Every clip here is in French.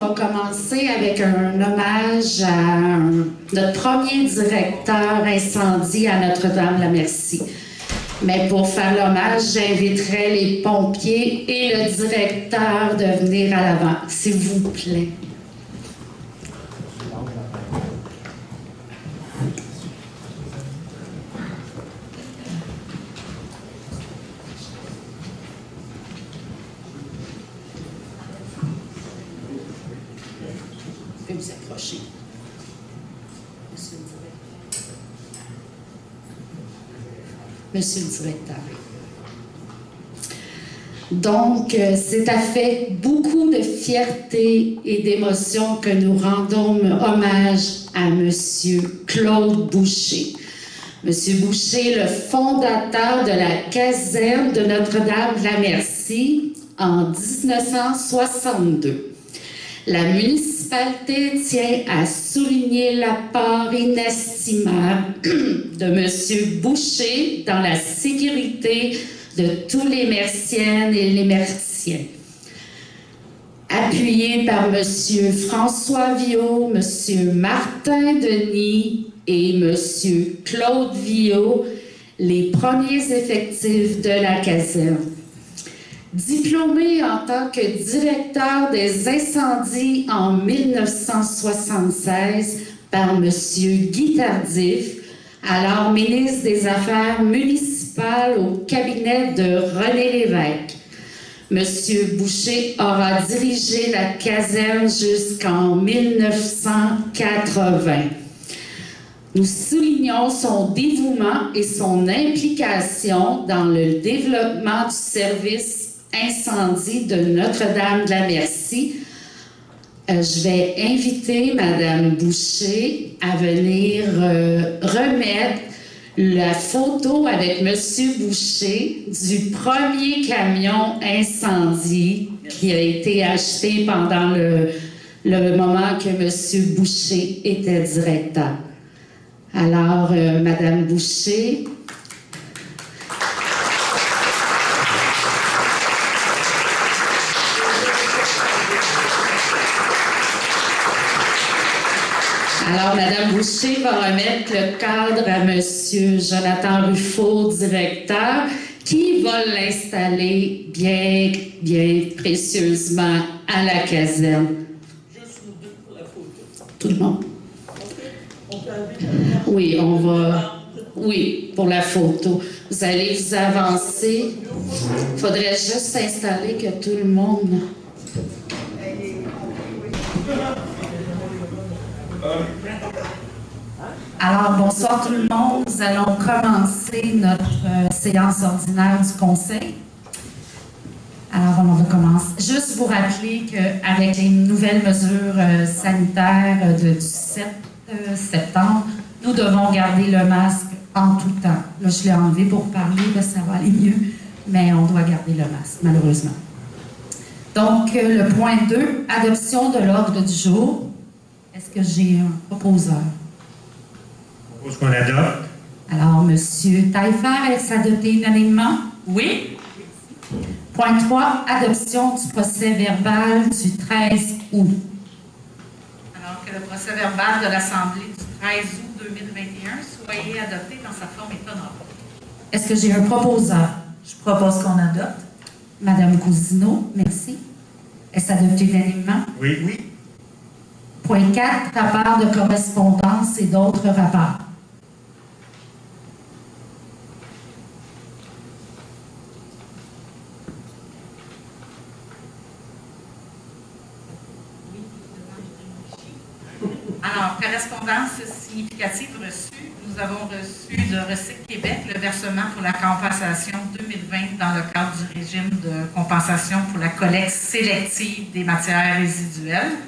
On va commencer avec un hommage à notre premier directeur incendie à Notre-Dame-la-Merci. Mais pour faire l'hommage, j'inviterai les pompiers et le directeur de venir à l'avant, s'il vous plaît. Je vais vous accrocher. Monsieur le directeur. Donc, c'est avec beaucoup de fierté et d'émotion que nous rendons hommage à Monsieur Claude Boucher. Monsieur Boucher, le fondateur de la caserne de Notre-Dame-la-Merci en 1962. La municipalité tient à souligner l'apport inestimable de M. Boucher dans la sécurité de tous les Merciennes et les Merciens. Appuyé par M. François Viault, M. Martin Denis et M. Claude Viault, les premiers effectifs de la caserne. Diplômé en tant que directeur des incendies en 1976 par M. Guy Tardif, alors ministre des Affaires municipales au cabinet de René Lévesque. M. Boucher aura dirigé la caserne jusqu'en 1980. Nous soulignons son dévouement et son implication dans le développement du service incendie de Notre-Dame-de-la-Merci. Je vais inviter Mme Boucher à venir remettre la photo avec M. Boucher du premier camion incendie qui a été acheté pendant le moment que M. Boucher était directeur. Alors, Mme Boucher... Alors, Mme Boucher va remettre le cadre à M. Jonathan Ruffaut, directeur, qui va l'installer bien précieusement à la caserne. Juste nous deux pour la photo. Tout le monde? Oui, on va... Oui, pour la photo. Vous allez vous avancer. Il faudrait juste s'installer que tout le monde... Alors, bonsoir tout le monde. Nous allons commencer notre séance ordinaire du Conseil. Alors, on va commencer. Juste vous rappeler qu'avec les nouvelles mesures sanitaires du 7 septembre, nous devons garder le masque en tout temps. Là, je l'ai enlevé pour parler, ça va aller mieux, mais on doit garder le masque, malheureusement. Donc, le point 2, adoption de l'ordre du jour. Est-ce que j'ai un proposeur? Je propose qu'on adopte. Alors, M. Taillefer, est-ce adopté unanimement? Oui. Point 3, adoption du procès-verbal du 13 août. Alors que le procès-verbal de l'Assemblée du 13 août 2021 soit adopté dans sa forme étonante. Est-ce que j'ai un proposeur? Je propose qu'on adopte. Madame Cousineau, merci. Est-ce adopté unanimement? Oui. Oui. Point 4, rapport de correspondance et d'autres rapports. Alors, correspondance significative reçue. Nous avons reçu de Recyc Québec le versement pour la compensation 2020 dans le cadre du régime de compensation pour la collecte sélective des matières résiduelles.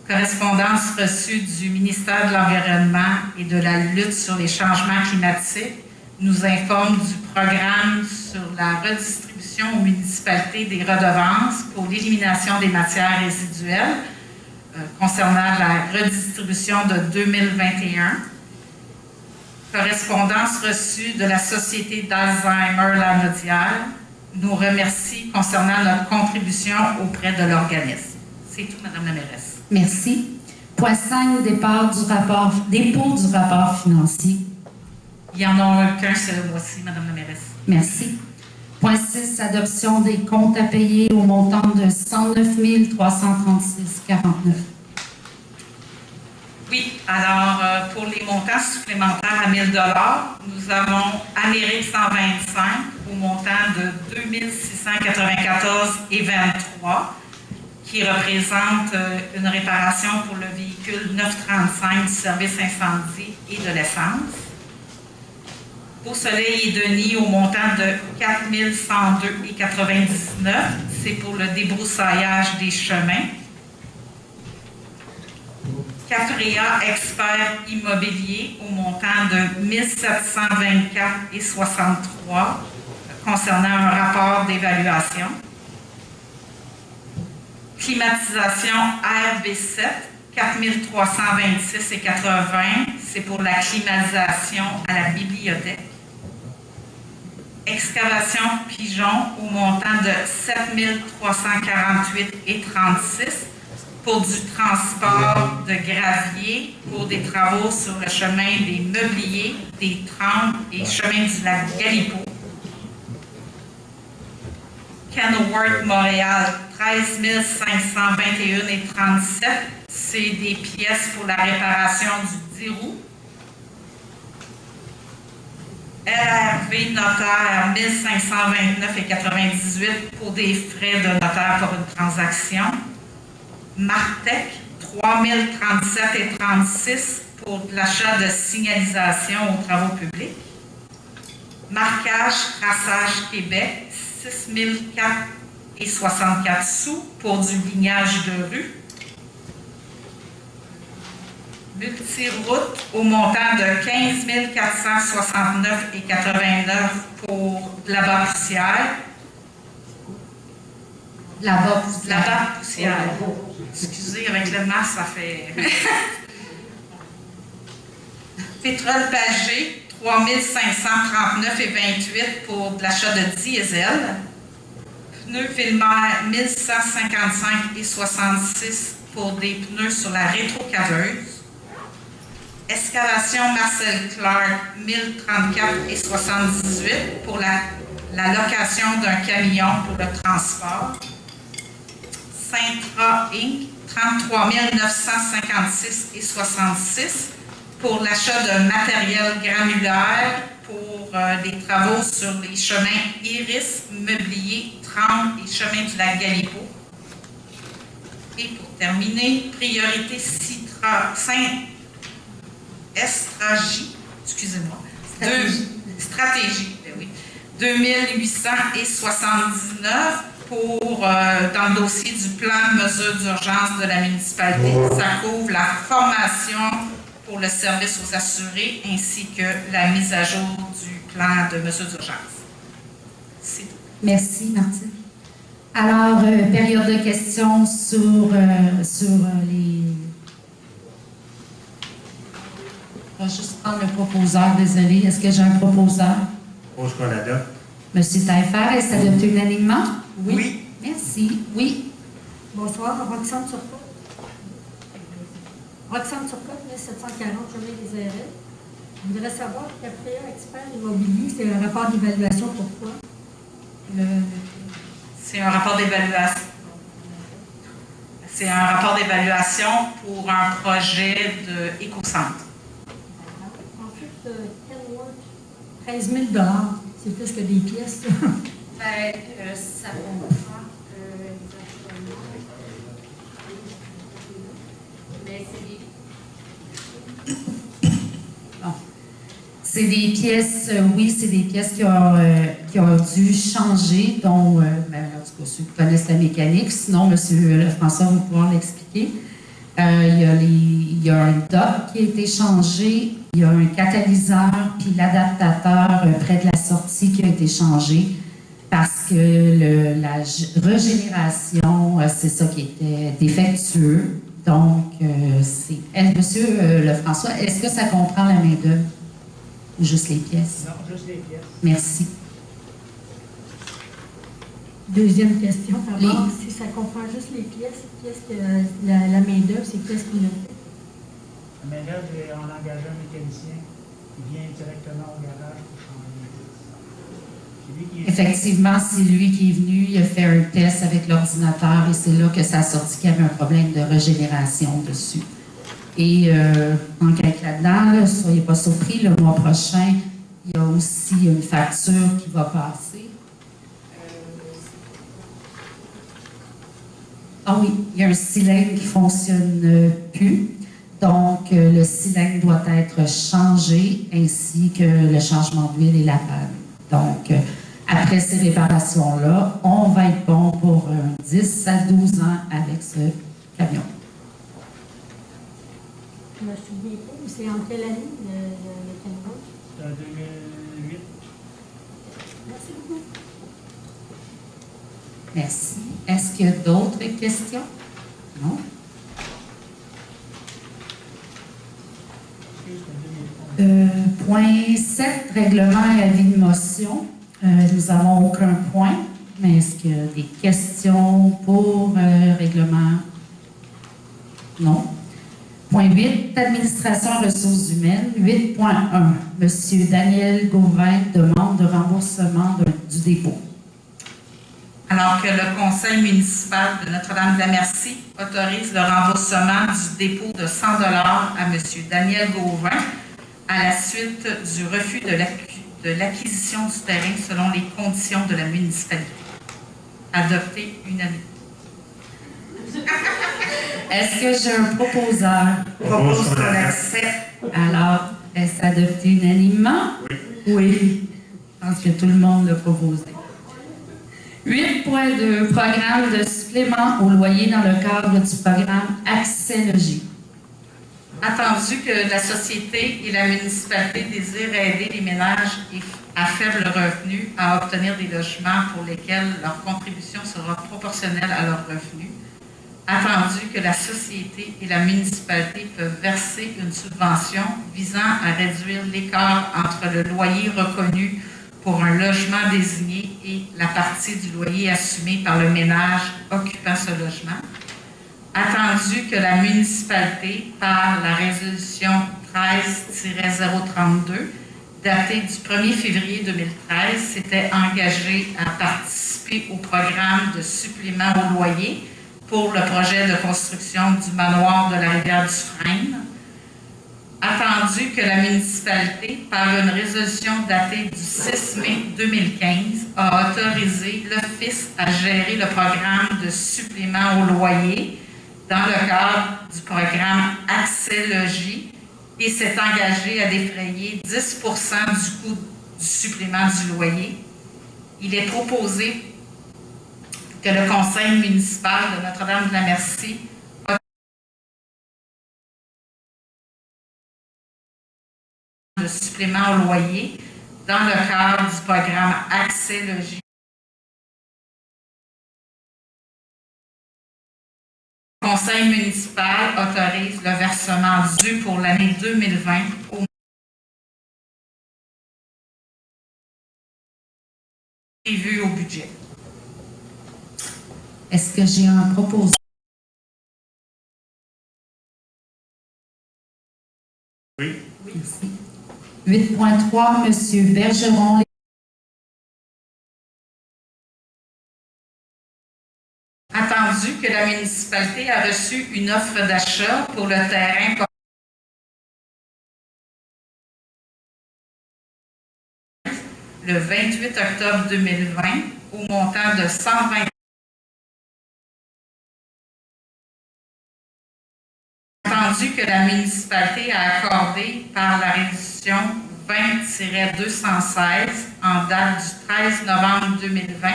Correspondance reçue du ministère de l'Environnement et de la lutte sur les changements climatiques nous informe du programme sur la redistribution aux municipalités des redevances pour l'élimination des matières résiduelles concernant la redistribution de 2021. Correspondance reçue de la Société d'Alzheimer-Lanaudière nous remercie concernant notre contribution auprès de l'organisme. C'est tout, Madame la mairesse. Merci. Point 5, dépôt du rapport financier. Il n'y en a qu'un ce mois-ci, Madame la mairesse. Merci. Point 6, adoption des comptes à payer au montant de 109 336,49. Oui, alors pour les montants supplémentaires à 1 000 nous avons Amérique 125 au montant de 2 694,23 qui représente une réparation pour le véhicule 935 du service incendie et de l'essence. Beau Soleil et Denis au montant de 4 102,99, c'est pour le débroussaillage des chemins. Caprea Expert Immobilier au montant de 1 724,63 concernant un rapport d'évaluation. Climatisation RB7, 4 326,80, c'est pour la climatisation à la bibliothèque. Excavation Pigeon au montant de 7 348,36 pour du transport de gravier pour des travaux sur le chemin des Meubliers, des Trembles et chemin du lac Galipeau. Kenworth Montréal, 13 521,37, c'est des pièces pour la réparation du 10 roues. LRV Notaire, 1529,98 pour des frais de notaire pour une transaction. Martec, 3037,36 pour l'achat de signalisation aux travaux publics. Marquage Traçage Québec, 6004,64 sous pour du lignage de rue. Multiroute au montant de 15 469,89 pour la bas-poussière. La bas-poussière. Excusez, avec le masque, ça fait... Pétrole Pagé, 3 539,28 pour de l'achat de diesel. Pneus Villemer, 1155,66 pour des pneus sur la rétrocaveuse. Excavation Marcel Clark, 1034,78 pour la location d'un camion pour le transport. Sintra Inc., 33 956,66 pour l'achat de matériel granulaire pour des travaux sur les chemins Iris, Meublier, Tremble et chemin du lac Galipeau. Et pour terminer, priorité Stratégie, excusez-moi. Stratégie, ben oui. 2879 pour, dans le dossier du plan de mesures d'urgence de la municipalité. Ça couvre la formation pour le service aux assurés ainsi que la mise à jour du plan de mesures d'urgence. C'est tout. Merci, Martine. Alors, période de questions sur les... Je vais juste prendre le proposeur, désolé. Est-ce que j'ai un proposeur? Je propose qu'on adopte. Monsieur Taillefer, est-ce adopté unanimement? Oui. Merci. Oui. Bonsoir, Roxane Turcotte. Roxane Turcotte, 1740 chemin des Airets. Je voudrais savoir, Caprea Expert Immobilier, c'est un rapport d'évaluation, pourquoi? C'est un rapport d'évaluation. C'est un rapport d'évaluation pour un projet d'éco-centre. Ensuite, Kenworth, 13 000 $. C'est plus que des pièces. Ça comprend exactement. Mais c'est des pièces, oui, c'est des pièces qui ont dû changer, dont, en tout cas, ceux qui connaissent la mécanique, sinon, M. François va pouvoir l'expliquer. Il y a un dock qui a été changé, il y a un catalyseur, puis l'adaptateur près de la sortie qui a été changé parce que la régénération, c'est ça qui était défectueux. Donc, Monsieur Lefrançois, est-ce que ça comprend la main-d'œuvre ou juste les pièces? Non, juste les pièces. Merci. Deuxième question, d'abord, si ça comprend juste les pièces, qu'est-ce que la main-d'œuvre, c'est qu'est-ce qu'il a fait? La main-d'œuvre, on a engagé un mécanicien qui vient directement au garage pour changer les pièces. C'est lui qui est... Effectivement, c'est lui qui est venu, il a fait un test avec l'ordinateur et c'est là que ça a sorti qu'il y avait un problème de régénération dessus. Et en quelque là-dedans, là, soyez pas surpris, le mois prochain, il y a aussi une facture qui va passer. Ah oui, il y a un cylindre qui ne fonctionne plus. Donc, le cylindre doit être changé ainsi que le changement d'huile et la panne. Donc, après ces réparations-là, on va être bon pour 10 à 12 ans avec ce camion. Je me souviens pas, mais c'est en quelle année le camion? C'est en 2008. Merci beaucoup. Merci. Est-ce qu'il y a d'autres questions? Non? Point 7, règlement et avis de motion. Nous n'avons aucun point, mais est-ce qu'il y a des questions pour règlement? Non. Point 8, administration et ressources humaines. 8.1, Monsieur Daniel Gauvin demande de remboursement du dépôt. Alors que le conseil municipal de Notre-Dame-de-la-Merci autorise le remboursement du dépôt de 100 $ à M. Daniel Gauvin à la suite du refus de l'acquisition du terrain selon les conditions de la municipalité. Adopté unanimement. Est-ce que j'ai un proposeur? Propose qu'on accepte. Alors, est-ce adopté unanimement? Oui. Oui. Je pense que tout le monde l'a proposé. 8.2, programme de supplément au loyer dans le cadre du programme Accès Logis. Attendu que la société et la municipalité désirent aider les ménages à faible revenu à obtenir des logements pour lesquels leur contribution sera proportionnelle à leurs revenus, attendu que la société et la municipalité peuvent verser une subvention visant à réduire l'écart entre le loyer reconnu pour un logement désigné et la partie du loyer assumé par le ménage occupant ce logement. Attendu que la municipalité, par la résolution 13-032, datée du 1er février 2013, s'était engagée à participer au programme de supplément au loyer pour le projet de construction du manoir de la Rivière-du-Frêne. Attendu que la municipalité, par une résolution datée du 6 mai 2015, a autorisé l'Office à gérer le programme de supplément au loyer dans le cadre du programme Accès Logis et s'est engagé à défrayer 10 % du coût du supplément du loyer. Il est proposé que le conseil municipal de Notre-Dame-de-la-Merci de supplément au loyer dans le cadre du programme Accès Logis. Le conseil municipal autorise le versement dû pour l'année 2020 au prévu au budget. Est-ce que j'ai un proposeur? Oui. Merci. 8.3, Monsieur Bergeron. Attendu que la municipalité a reçu une offre d'achat pour le terrain le 28 octobre 2020 au montant de 120 000. Attendu que la municipalité a accordé par la résolution 20-216 en date du 13 novembre 2020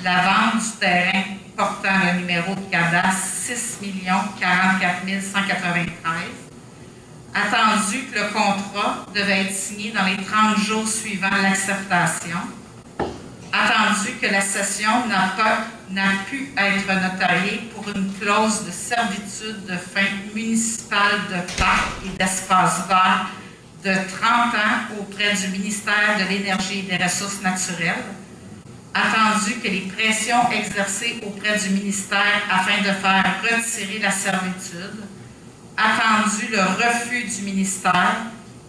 la vente du terrain portant le numéro de cadastre 6 044 193. Attendu que le contrat devait être signé dans les 30 jours suivant l'acceptation. Attendu que la cession n'a pu être notariée pour une clause de servitude de fin municipale de parc et d'espace vert de 30 ans auprès du ministère de l'Énergie et des Ressources naturelles. Attendu que les pressions exercées auprès du ministère afin de faire retirer la servitude, attendu le refus du ministère,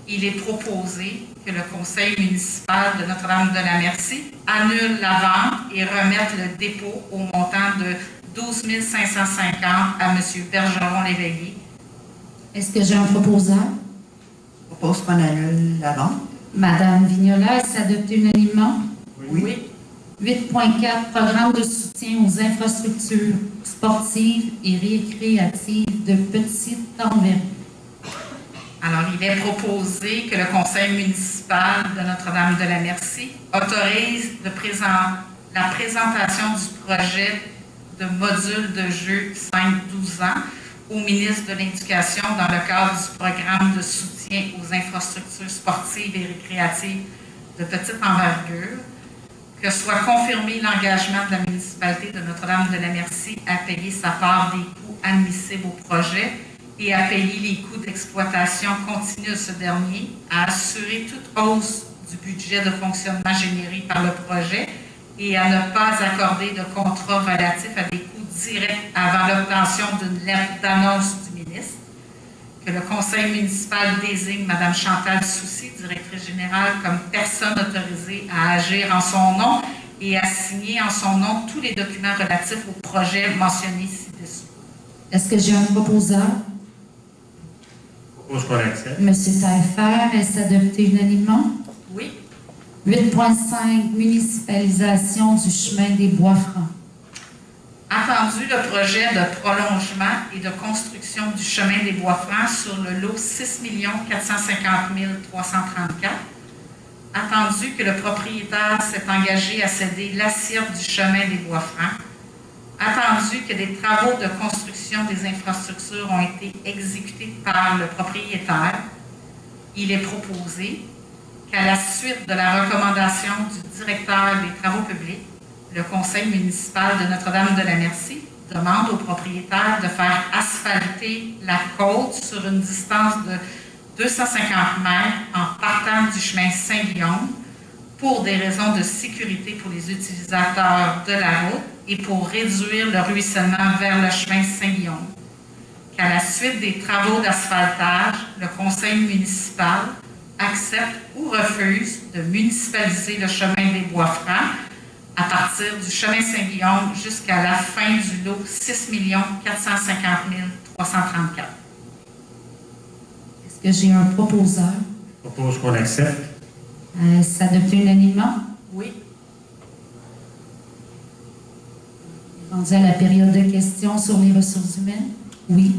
il est proposé que le conseil municipal de Notre-Dame-de-la-Merci annule la vente et remette le dépôt au montant de 12 550 à M. Bergeron-Léveillé. Est-ce que j'ai un proposeur? Je propose qu'on annule la vente. Madame Vignola, est-ce adopté unanimement? Oui. 8.4, programme de soutien aux infrastructures sportives et récréatives de petite envergure. Alors, il est proposé que le conseil municipal de Notre-Dame-de-la-Merci autorise la présentation du projet de module de jeu 5-12 ans au ministre de l'Éducation dans le cadre du programme de soutien aux infrastructures sportives et récréatives de petite envergure, que soit confirmé l'engagement de la municipalité de Notre-Dame-de-la-Merci à payer sa part des coûts admissibles au projet et à payer les coûts d'exploitation continue de ce dernier, à assurer toute hausse du budget de fonctionnement généré par le projet et à ne pas accorder de contrat relatif à des coûts directs avant l'obtention d'une lettre d'annonce du ministre, que le conseil municipal désigne Mme Chantal Soucy, directrice générale, comme personne autorisée à agir en son nom et à signer en son nom tous les documents relatifs au projet mentionné ci-dessous. Est-ce que j'ai un proposeur? Je propose qu'on accepte. Monsieur Taillefer, est-ce adopté unanimement? Oui. 8.5, municipalisation du chemin des Bois-Francs. Attendu le projet de prolongement et de construction du chemin des Bois-Francs sur le lot 6 450 334. Attendu que le propriétaire s'est engagé à céder l'assiette du chemin des Bois-Francs. Attendu que des travaux de construction des infrastructures ont été exécutés par le propriétaire, il est proposé qu'à la suite de la recommandation du directeur des travaux publics, le conseil municipal de Notre-Dame-de-la-Merci demande au propriétaire de faire asphalter la côte sur une distance de 250 mètres en partant du chemin Saint-Guillaume pour des raisons de sécurité pour les utilisateurs de la route et pour réduire le ruissellement vers le chemin Saint-Guillaume. Qu'à la suite des travaux d'asphaltage, le conseil municipal accepte ou refuse de municipaliser le chemin des Bois-Francs à partir du chemin Saint-Guillaume jusqu'à la fin du lot 6 450 334. Est-ce que j'ai un proposeur? Je propose qu'on accepte. Est-ce adopté unanimement? Oui. Rendu à la période de questions sur les ressources humaines? Oui.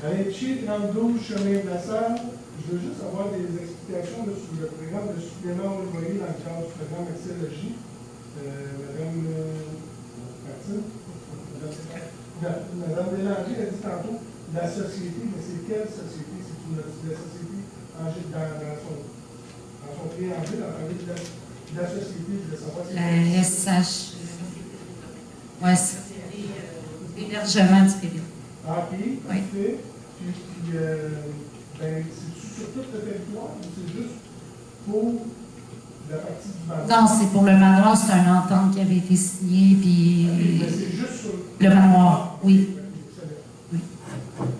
Alexis 32, chemin de la Salle. Je veux juste avoir des explications là, sur le programme de supplément au loyer dans le cadre du programme Accès-Logis. Madame Bélanger a dit tantôt la société, mais c'est quelle société? C'est une la société dans son préambule, en parler de la société, je voulais savoir si La SH. Oui, c'est l'hébergement du privé. Ah, puis, Oui. parfait. Puis c'est-tu sur tout le territoire ou c'est juste pour la partie du manoir? Non, c'est pour le manoir, c'est une entente qui avait été signée, puis Mais c'est juste sur le manoir, oui. Excellent.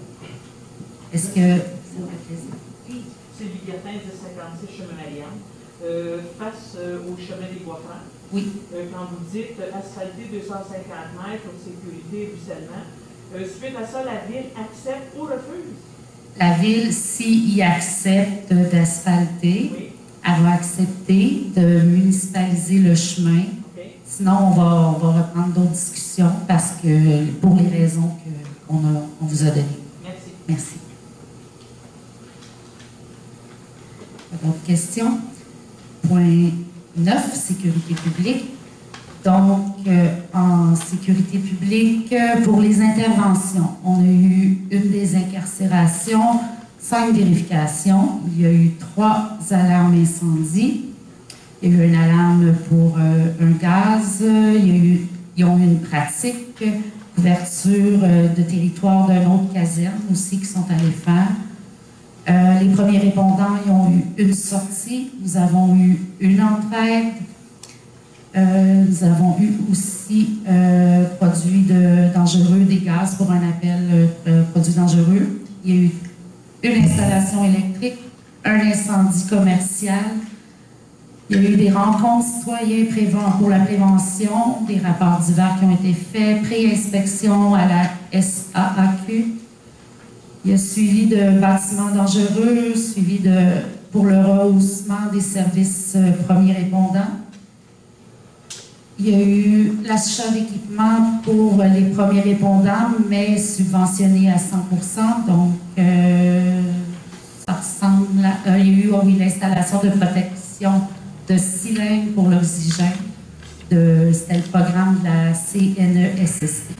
Est-ce que... C'est Libertin de 56 chemin Alliance. Face au chemin des Bois-Francs, Oui. quand vous dites asphalter 250 mètres pour sécurité et ruissellement, suite à ça, la ville accepte ou refuse? La ville, s'il accepte d'asphalter, Oui. elle va accepter de municipaliser le chemin. OK. Sinon, on va reprendre d'autres discussions parce que, pour les raisons qu'on vous a données. Merci. Merci. D'autres questions? Point 9, sécurité publique. Donc, en sécurité publique, pour les interventions, on a eu une désincarcération, 5 vérifications. Il y a eu 3 alarmes incendie. Il y a eu une alarme pour un gaz. Ils ont eu une pratique, couverture de territoire d'une autre caserne aussi qu'ils sont allés faire. Les premiers répondants, ils ont eu une sortie. Nous avons eu une entraide. Nous avons eu aussi produits dangereux, des gaz pour un appel produits dangereux. Il y a eu une installation électrique, un incendie commercial. Il y a eu des rencontres citoyennes pour la prévention, des rapports divers qui ont été faits, pré-inspection à la SAAQ. Il y a suivi de bâtiments dangereux, suivi pour le rehaussement des services premiers répondants. Il y a eu l'achat d'équipements pour les premiers répondants, mais subventionné à 100%. Donc, ça ressemble à... il y a eu l'installation de protection de cylindres pour l'oxygène. C'était le programme de la CNESST.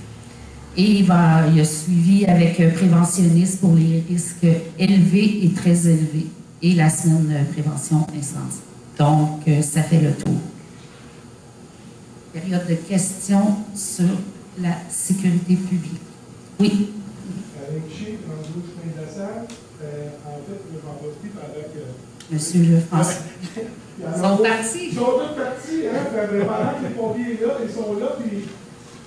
Et il a suivi avec préventionniste pour les risques élevés et très élevés. Et la semaine de prévention incendie. Donc, ça fait le tour. Période de questions sur la sécurité publique. Oui. Avec Chic, dans le chemin de la salle, en fait, je vais en profiter pendant que... Monsieur le François. Ils sont partis. Ils sont tous partis, hein? Pendant que les pompiers là, ils sont là, puis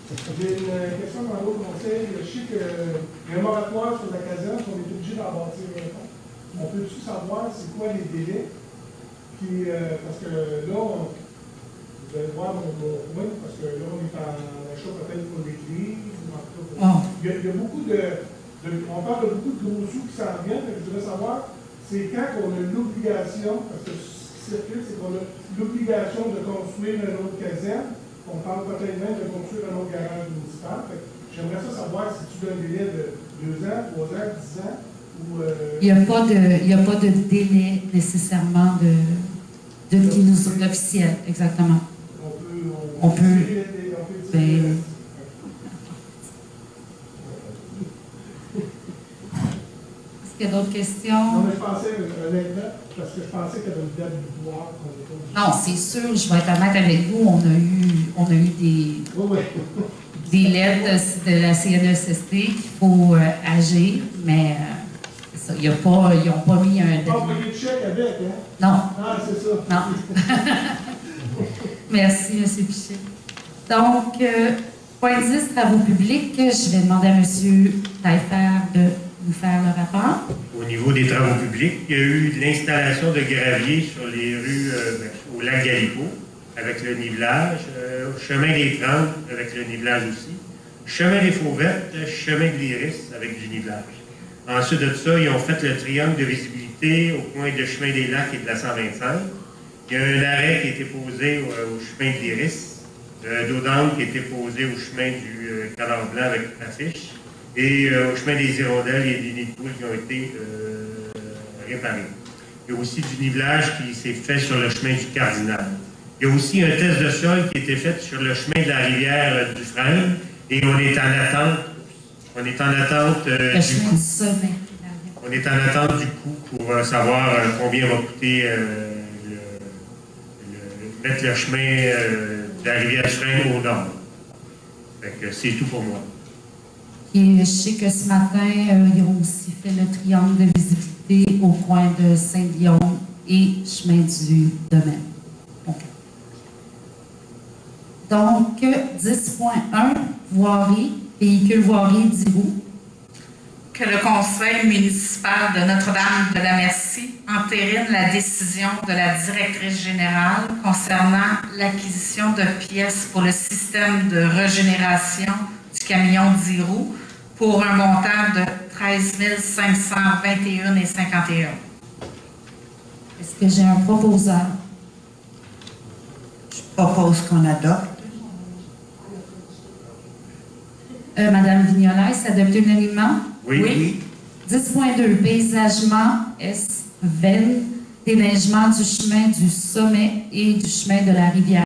j'ai une question dans l'autre conseil. Je sais qu'il y a un moratoire sur la caserne, qu'on est obligé d'en bâtir un. On peut-tu savoir c'est quoi les délais? Puis, parce que là, vous allez voir mon point, parce que là, on est en achat peut-être pour l'église. Il y a beaucoup on parle de beaucoup de gros sous qui s'en viennent, mais je voudrais savoir, c'est quand qu'on a l'obligation, parce que ce qui circule, c'est qu'on a l'obligation de construire une autre caserne. On parle peut-être même de construire un autre garage municipal. J'aimerais ça savoir si tu as un délai de 2 ans, 3 ans, 10 ans, ou... Il n'y a pas de délai nécessairement qui nous est officiel, exactement. On peut ben, est-ce qu'il y a d'autres questions? Non, mais je pensais, honnêtement, parce que je pensais qu'il y avait une date butoir. Non, c'est sûr, je vais être honnête avec vous, on a eu des lettres de la CNESST qu'il faut agir, mais ils n'ont pas mis un... Pas envoyer de chèque avec, hein? Non. Ah, c'est ça. Non. Merci, M. Pichet. Donc, point 10, travaux publics. Je vais demander à M. Taillefer de nous faire le rapport. Au niveau des travaux publics, il y a eu de l'installation de gravier sur les rues au lac Galipo, avec le nivelage, chemin des 30 avec le nivelage aussi, chemin des Fauvettes, chemin de l'Iris avec du nivelage. Ensuite de ça, ils ont fait le triangle de visibilité au coin de chemin des Lacs et de la 125. Il y a un arrêt qui a été posé au chemin de l'Iris, d'eau d'âme qui a été posé au chemin du Canard Blanc avec l'affiche, et au chemin des Hirondelles, il y a des nids de poules qui ont été réparés. Il y a aussi du nivelage qui s'est fait sur le chemin du Cardinal. Il y a aussi un test de sol qui a été fait sur le chemin de la rivière du Frein, et on est en attente. On est en attente le chemin du sommet. On est en attente du coût pour savoir combien va coûter mettre le chemin de la rivière du Frein au nord. Fait que c'est tout pour moi. Et je sais que ce matin, ils ont aussi fait le triangle de visibilité au coin de Saint-Guillaume et chemin du domaine. Okay. Donc, 10.1, voirie, véhicule voirie, dis-vous. Que le Conseil municipal de Notre-Dame de la Merci entérine la décision de la directrice générale concernant l'acquisition de pièces pour le système de régénération du camion 10 roues pour un montant de 13 521,51 $. Est-ce que j'ai un proposeur? Je propose qu'on adopte. Madame Vignola, est-ce adopté unanimement? Oui. 10.2, paysagement S-Ven, déneigement du chemin du sommet et du chemin de la rivière.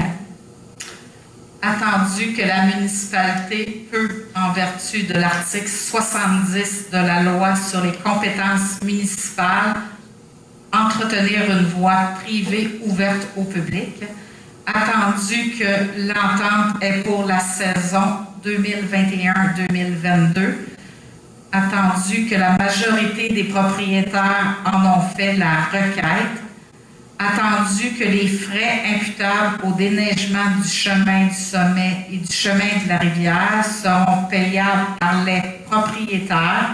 Attendu que la municipalité peut, en vertu de l'article 70 de la loi sur les compétences municipales, entretenir une voie privée ouverte au public, attendu que l'entente est pour la saison 2021-2022, attendu que la majorité des propriétaires en ont fait la requête, attendu que les frais imputables au déneigement du chemin du sommet et du chemin de la rivière seront payables par les propriétaires,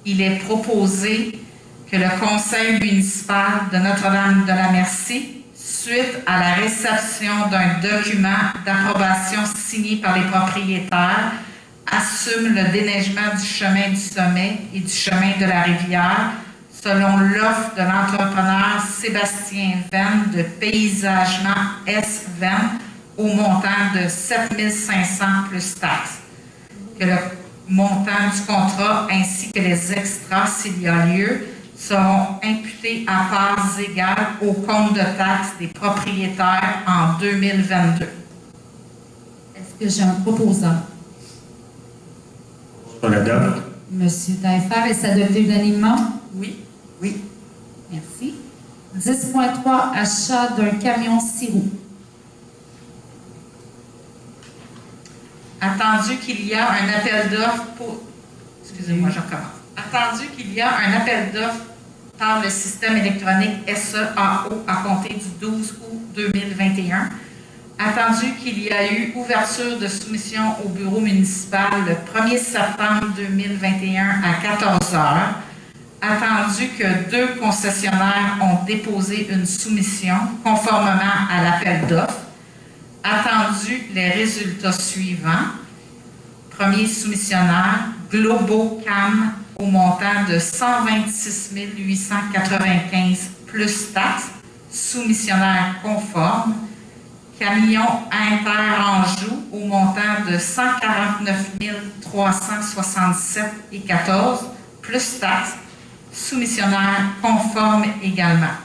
il est proposé que le conseil municipal de Notre-Dame-de-la-Merci, suite à la réception d'un document d'approbation signé par les propriétaires, assume le déneigement du chemin du sommet et du chemin de la rivière selon l'offre de l'entrepreneur Sébastien Venn de Paysagement S. Venn au montant de 7 500 plus taxes. Que le montant du contrat ainsi que les extras, s'il y a lieu, seront imputés à parts égales au compte de taxes des propriétaires en 2022. Est-ce que j'ai un proposant? On adopte. Monsieur Taillefer, est-ce adopté unanimement? Oui. Oui. Merci. 10.3, achat d'un camion 6 roues. Attendu qu'il y a un appel d'offres pour... Excusez-moi, je recommence. Attendu qu'il y a un appel d'offres par le système électronique SEAO à compter du 12 août 2021. Attendu qu'il y a eu ouverture de soumission au bureau municipal le 1er septembre 2021 à 14 heures. Attendu que 2 concessionnaires ont déposé une soumission conformément à l'appel d'offres. Attendu les résultats suivants. Premier soumissionnaire, Globocam, au montant de 126 895 plus taxes, soumissionnaire conforme. Camion Inter-Anjou, au montant de 149 367,14 plus taxes, soumissionnaire conforme également.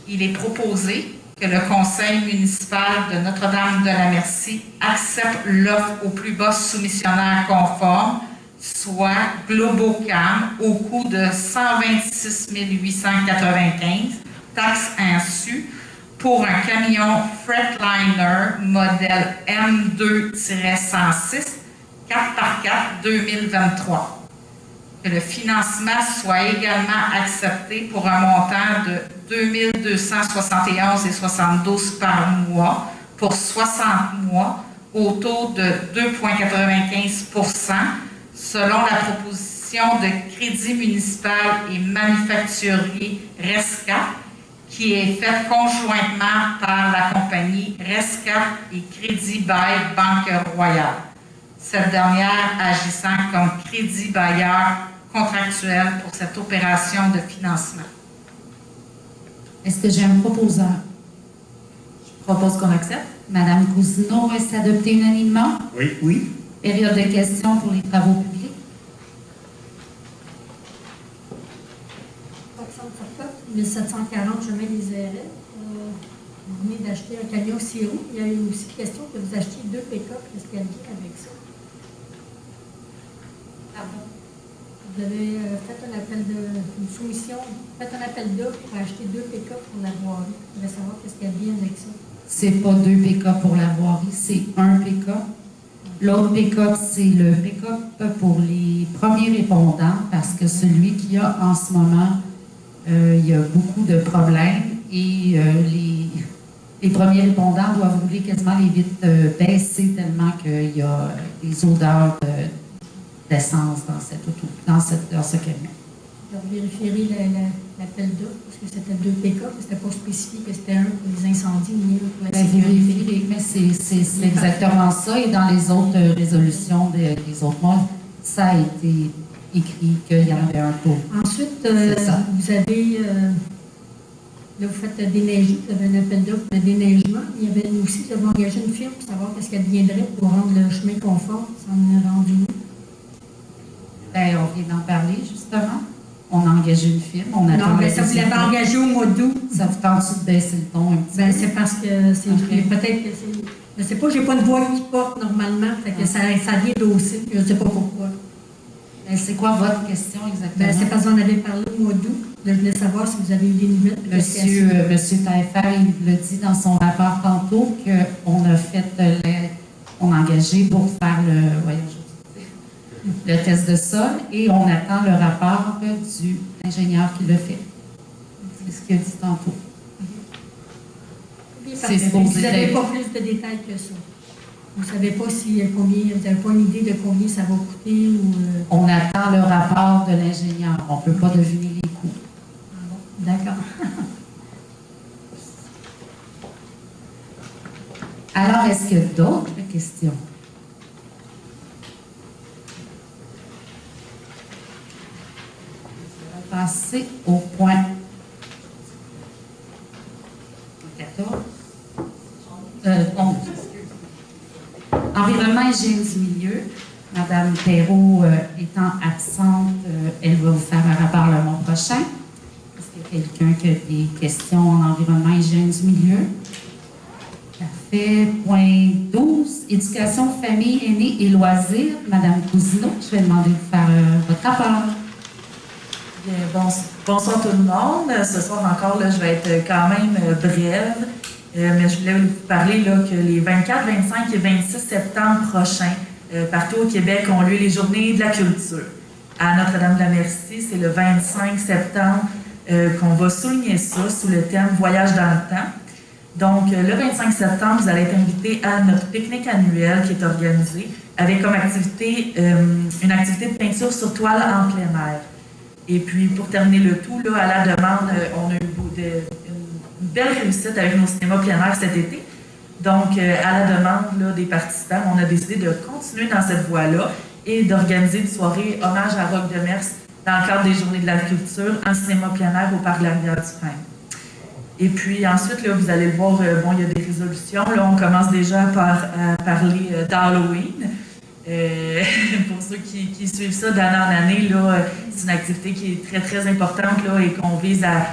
Il est proposé que le conseil municipal de Notre-Dame-de-la-Merci accepte l'offre au plus bas soumissionnaire conforme, soit Globocam, au coût de 126 895, taxes insues, pour un camion Freightliner modèle M2-106, 4x4 2023. Que le financement soit également accepté pour un montant de 2271,72 par mois pour 60 mois au taux de 2,95 selon la proposition de Crédit municipal et manufacturier RESCAP qui est faite conjointement par la compagnie RESCAP et Crédit Bail Banque Royale. Cette dernière agissant comme crédit bailleur contractuel pour cette opération de financement. Est-ce que j'ai un proposant? Je propose qu'on accepte. Madame Cousineau, est-ce adopté unanimement? Oui. Oui. Période de questions pour les travaux publics. Roxane Turcotte, 1740 chemin des Airets. Vous venez d'acheter un camion 6 roues. Il y a eu aussi question que vous achetiez 2 pick-up. Qu'est-ce qu'il y a dit avec ça? Pardon. Vous avez fait une soumission, fait un appel d'offres pour acheter 2 pick-up pour la voirie. Je voulais savoir qu'est-ce qu'il y a bien avec ça. C'est pas 2 pick-up pour la voirie, c'est un pick-up. L'autre pick-up, c'est le pick-up pour les premiers répondants, parce que celui qu'il y a en ce moment, il y a beaucoup de problèmes et les premiers répondants doivent rouler quasiment les vitres baissées tellement qu'il y a des odeurs d'essence dans cette auto, dans ce camion. Alors, vérifierez l'appel d'offres, parce que c'était 2 pick-up, c'était pas spécifié que c'était un pour les incendies, ni un pour la sécurité. Mais c'est exactement ça. Et dans les autres résolutions des autres mois, ça a été écrit qu'il y en avait un pour. Ensuite, vous avez, là, vous faites déneiger, vous avez un appel d'offres de déneigement. Il y avait aussi, vous avez engagé une firme pour savoir qu'est-ce qu'elle deviendrait pour rendre le chemin confort. Ça en est rendu où? Ben, on vient d'en parler, justement. On a engagé une firme. On attend Non, mais ça, vous l'avez engagé au mois d'août. Ça vous tente de baisser le ton un petit peu? Ben, c'est parce que c'est Okay. peut-être que c'est. Je ne sais pas, j'ai pas une voix qui porte normalement, fait que ça vient dossé. Je ne sais pas pourquoi. Ben, c'est quoi votre question exactement? Ben, c'est parce qu'on avait parlé au mois d'août. Je voulais savoir si vous avez eu des nouvelles. Monsieur Taillefer, il l'a dit dans son rapport tantôt qu'on a fait on a engagé pour faire le. Voyons, je le test de sol et on attend le rapport du ingénieur qui le fait. C'est ce qu'il a dit tantôt. Parfait. Vous n'avez pas plus de détails que ça. Vous ne savez pas combien, vous n'avez pas une idée de combien ça va coûter ou. On attend le rapport de l'ingénieur. On ne peut pas deviner les coûts. Ah bon, d'accord. Alors, est-ce qu'il y a d'autres questions? Je vais passer au point 14. 11. Environnement, hygiène du milieu. Madame Perrault étant absente, elle va vous faire un rapport le mois prochain. Est-ce qu'il y a quelqu'un qui a des questions en environnement, hygiène du milieu? Parfait. Point 12, éducation, famille, aînés et loisirs. Madame Cousineau, je vais demander de faire votre rapport. Bien, bonsoir tout le monde. Ce soir encore, là, je vais être quand même brève. Mais je voulais vous parler là, que les 24, 25 et 26 septembre prochains, partout au Québec, ont lieu les Journées de la culture. À Notre-Dame-de-la-Merci, c'est le 25 septembre qu'on va souligner ça sous le thème « Voyage dans le temps ». Donc, le 25 septembre, vous allez être invité à notre pique-nique annuel qui est organisé avec comme activité une activité de peinture sur toile en plein air. Et puis, pour terminer le tout, là, à la demande, on a eu une belle réussite avec nos cinémas plein air cet été. Donc, à la demande là, des participants, on a décidé de continuer dans cette voie-là et d'organiser une soirée hommage à Roch de Mers dans le cadre des Journées de la culture en cinéma plein air au Parc de la Rivière-du-Pin. Et puis ensuite, là, vous allez le voir, bon, il y a des résolutions. Là, on commence déjà à parler d'Halloween. Pour ceux qui suivent ça d'année en année, là, c'est une activité qui est très, très importante là, et qu'on vise à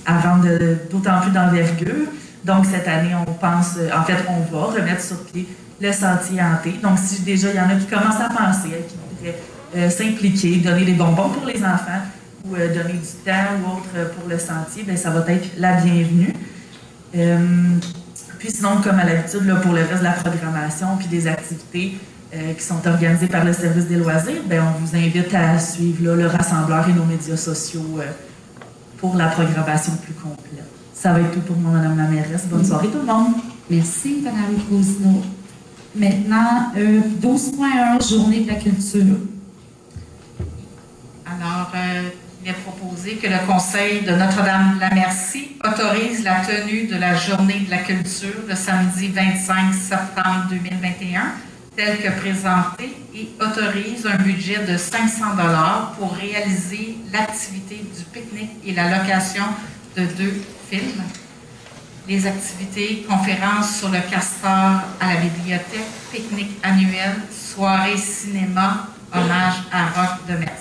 rendre d'autant plus d'envergure. Donc, cette année, on pense, en fait, on va remettre sur pied le sentier hanté. Donc, si déjà il y en a qui commencent à penser, qui voudraient s'impliquer, donner des bonbons pour les enfants ou donner du temps ou autre pour le sentier, bien, ça va être la bienvenue. Puis sinon, comme à l'habitude, là, pour le reste de la programmation puis des activités qui sont organisées par le service des loisirs, bien, on vous invite à suivre là, le rassembleur et nos médias sociaux pour la programmation plus complète. Ça va être tout pour moi, Madame la mairesse. Bonne soirée tout le monde. Merci, Madame Cousineau. Maintenant, 12.1, Journée de la culture. Alors, il est proposé que le Conseil de Notre-Dame-de-la-Merci autorise la tenue de la Journée de la culture le samedi 25 septembre 2021, tel que présenté, et autorise un budget de 500 $ pour réaliser l'activité du pique-nique et la location de 2 films. Les activités, conférences sur le castor à la bibliothèque, pique-nique annuel, soirée cinéma, hommage à Roch de Mers.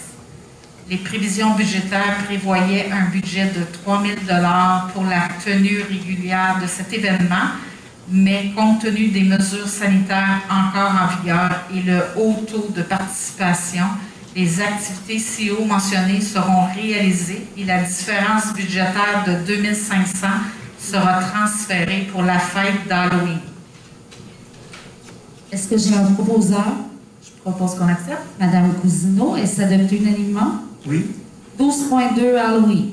Les prévisions budgétaires prévoyaient un budget de 3 000 $ pour la tenue régulière de cet événement, mais compte tenu des mesures sanitaires encore en vigueur et le haut taux de participation, les activités ci haut mentionnées seront réalisées et la différence budgétaire de 2 500 $ sera transférée pour la fête d'Halloween. Est-ce que j'ai un proposeur? Je propose qu'on accepte. Madame Cousineau, est-ce adopté unanimement? Oui. 12.2, Halloween.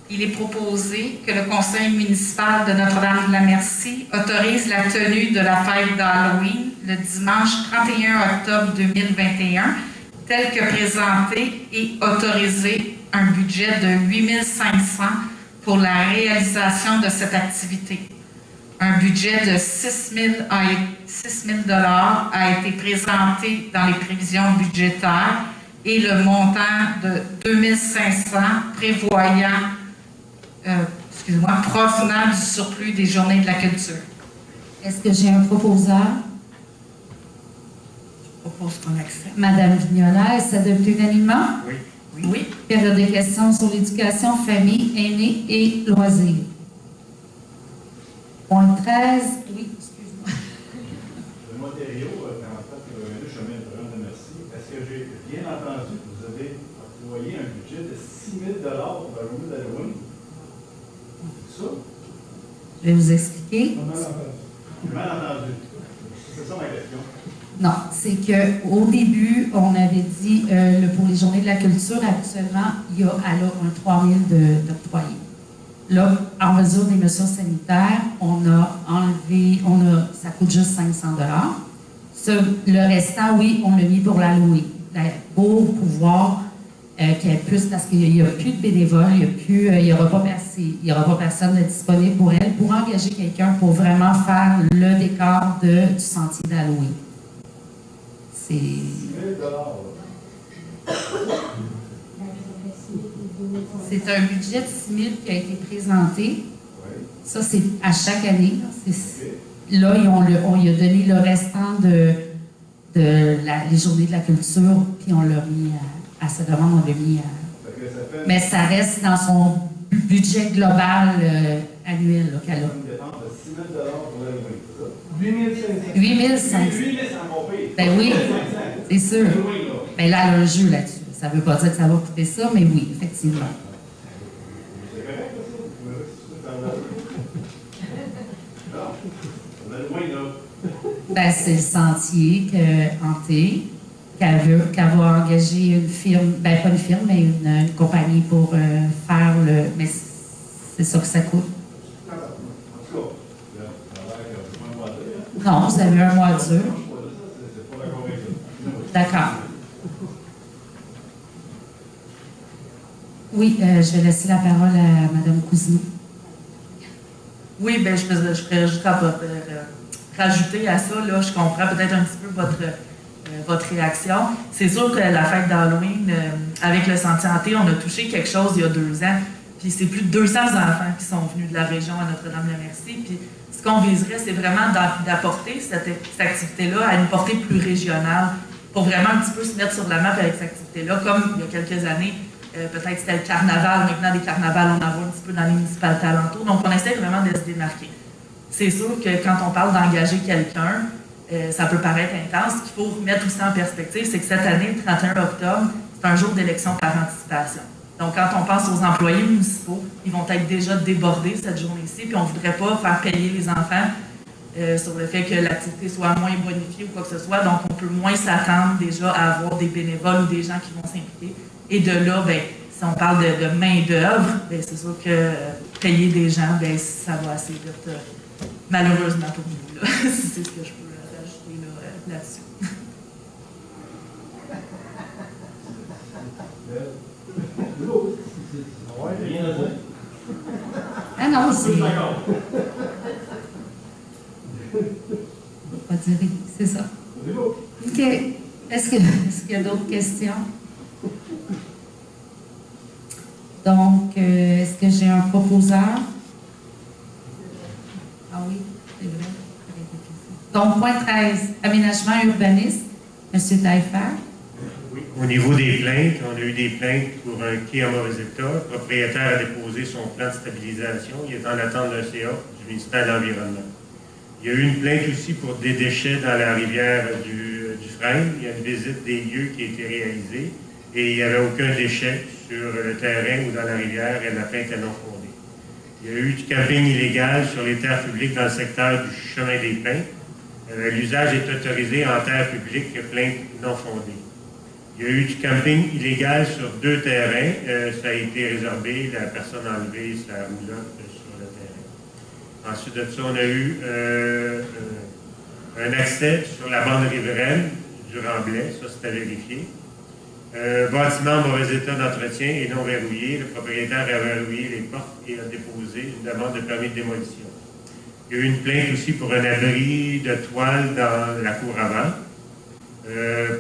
Il est proposé que le Conseil municipal de Notre-Dame-de-la-Merci autorise la tenue de la fête d'Halloween le dimanche 31 octobre 2021, tel que présenté, et autoriser un budget de 8 500 $ pour la réalisation de cette activité. Un budget de 6 000 $ a été présenté dans les prévisions budgétaires et le montant de 2 500 $ prévoyant provenant du surplus des Journées de la culture. Est-ce que j'ai un proposeur? Je propose qu'on accepte. Madame Vignola, est-ce adopté unanimement? Oui. Oui. Il y a des questions sur l'éducation, famille, aînés et loisirs. Point 13. Oui, excuse-moi. Le Montério, en fait, le chemin de Notre-Dame-de-Merci, est-ce que j'ai bien entendu que vous avez employé un budget de 6 000 $ pour la journée d'Halloween? C'est ça? Je vais vous expliquer. On a entendu. J'ai mal entendu. C'est ça ma question. Non, c'est qu'au début, on avait dit pour les journées de la culture, actuellement, elle a un 3 000 d'octroyés. Là, en mesure des mesures sanitaires, on a enlevé, ça coûte juste 500 $. Le restant, oui, on l'a mis pour l'Halloween, pour pouvoir qu'il y ait plus, parce qu'il n'y a plus de bénévoles, il n'y aura pas personne de disponible pour elle, pour engager quelqu'un pour vraiment faire le décor du sentier d'Halloween. C'est un budget de 6 000 qui a été présenté. Ça, c'est à chaque année. Là, il a donné le restant les journées de la culture, puis on l'a mis à sa demande, on l'a mis à... Mais ça reste dans son budget global annuel qu'elle a. Une dépense de 6 000 pour l'Halloween, c'est ça? 8 500. 8 500, Ben oui, c'est sûr. Ben là, elle a un jeu là-dessus. Ça ne veut pas dire que ça va coûter ça, mais oui, effectivement. C'est correct, ça? Ben, c'est le sentier hanté, qu'elle va engager une firme, ben pas une firme, mais une compagnie pour faire le... Mais c'est ça que ça coûte. Non, vous avez un mois dur. D'accord. Oui, je vais laisser la parole à Mme Cousineau. Oui, bien, je ferais juste rajouter à ça, là, je comprends peut-être un petit peu votre réaction. C'est sûr que la fête d'Halloween, avec le Sentier hanté, on a touché quelque chose il y a 2 ans. Puis c'est plus de 200 enfants qui sont venus de la région à Notre-Dame-la-Merci. Puis ce qu'on viserait, c'est vraiment d'apporter cette activité-là à une portée plus régionale pour vraiment un petit peu se mettre sur la map avec cette activité-là. Comme il y a quelques années, peut-être c'était le carnaval. Maintenant, des carnavals, on en voit un petit peu dans les municipalités alentours. Donc, on essaie vraiment de se démarquer. C'est sûr que quand on parle d'engager quelqu'un, ça peut paraître intense. Ce qu'il faut remettre aussi en perspective, c'est que cette année, le 31 octobre, c'est un jour d'élection par anticipation. Donc, quand on pense aux employés municipaux, ils vont être déjà débordés cette journée-ci, puis on ne voudrait pas faire payer les enfants sur le fait que l'activité soit moins bonifiée ou quoi que ce soit. Donc, on peut moins s'attendre déjà à avoir des bénévoles ou des gens qui vont s'impliquer. Et de là, bien, si on parle de main-d'œuvre, bien, c'est sûr que payer des gens, bien, ça va assez vite, malheureusement pour nous. Là. C'est ce que je peux rajouter là-dessus. Ah non, c'est... Pas dire, c'est ça. OK. Est-ce qu'il y a d'autres questions? Donc, est-ce que j'ai un proposeur? Ah oui, c'est vrai. Donc, point 13, aménagement urbanisme. M. Taillefer. Oui, au niveau des plaintes, on a eu des plaintes pour un quai en mauvais état. Le propriétaire a déposé son plan de stabilisation. Il est en attente d'un CA du ministère de l'Environnement. Il y a eu une plainte aussi pour des déchets dans la rivière du Frêne. Il y a une visite des lieux qui a été réalisée et il n'y avait aucun déchet sur le terrain ou dans la rivière et la plainte est non fondée. Il y a eu du camping illégal sur les terres publiques dans le secteur du chemin des Pins. L'usage est autorisé en terre publique, plainte non fondée. Il y a eu du camping illégal sur 2 terrains. Ça a été résorbé, la personne a enlevé sa roulotte sur le terrain. Ensuite de ça, on a eu un accès sur la bande riveraine du Remblai, ça c'est à vérifier. Bâtiment en mauvais état d'entretien et non verrouillé. Le propriétaire a verrouillé les portes et a déposé une demande de permis de démolition. Il y a eu une plainte aussi pour un abri de toile dans la cour avant.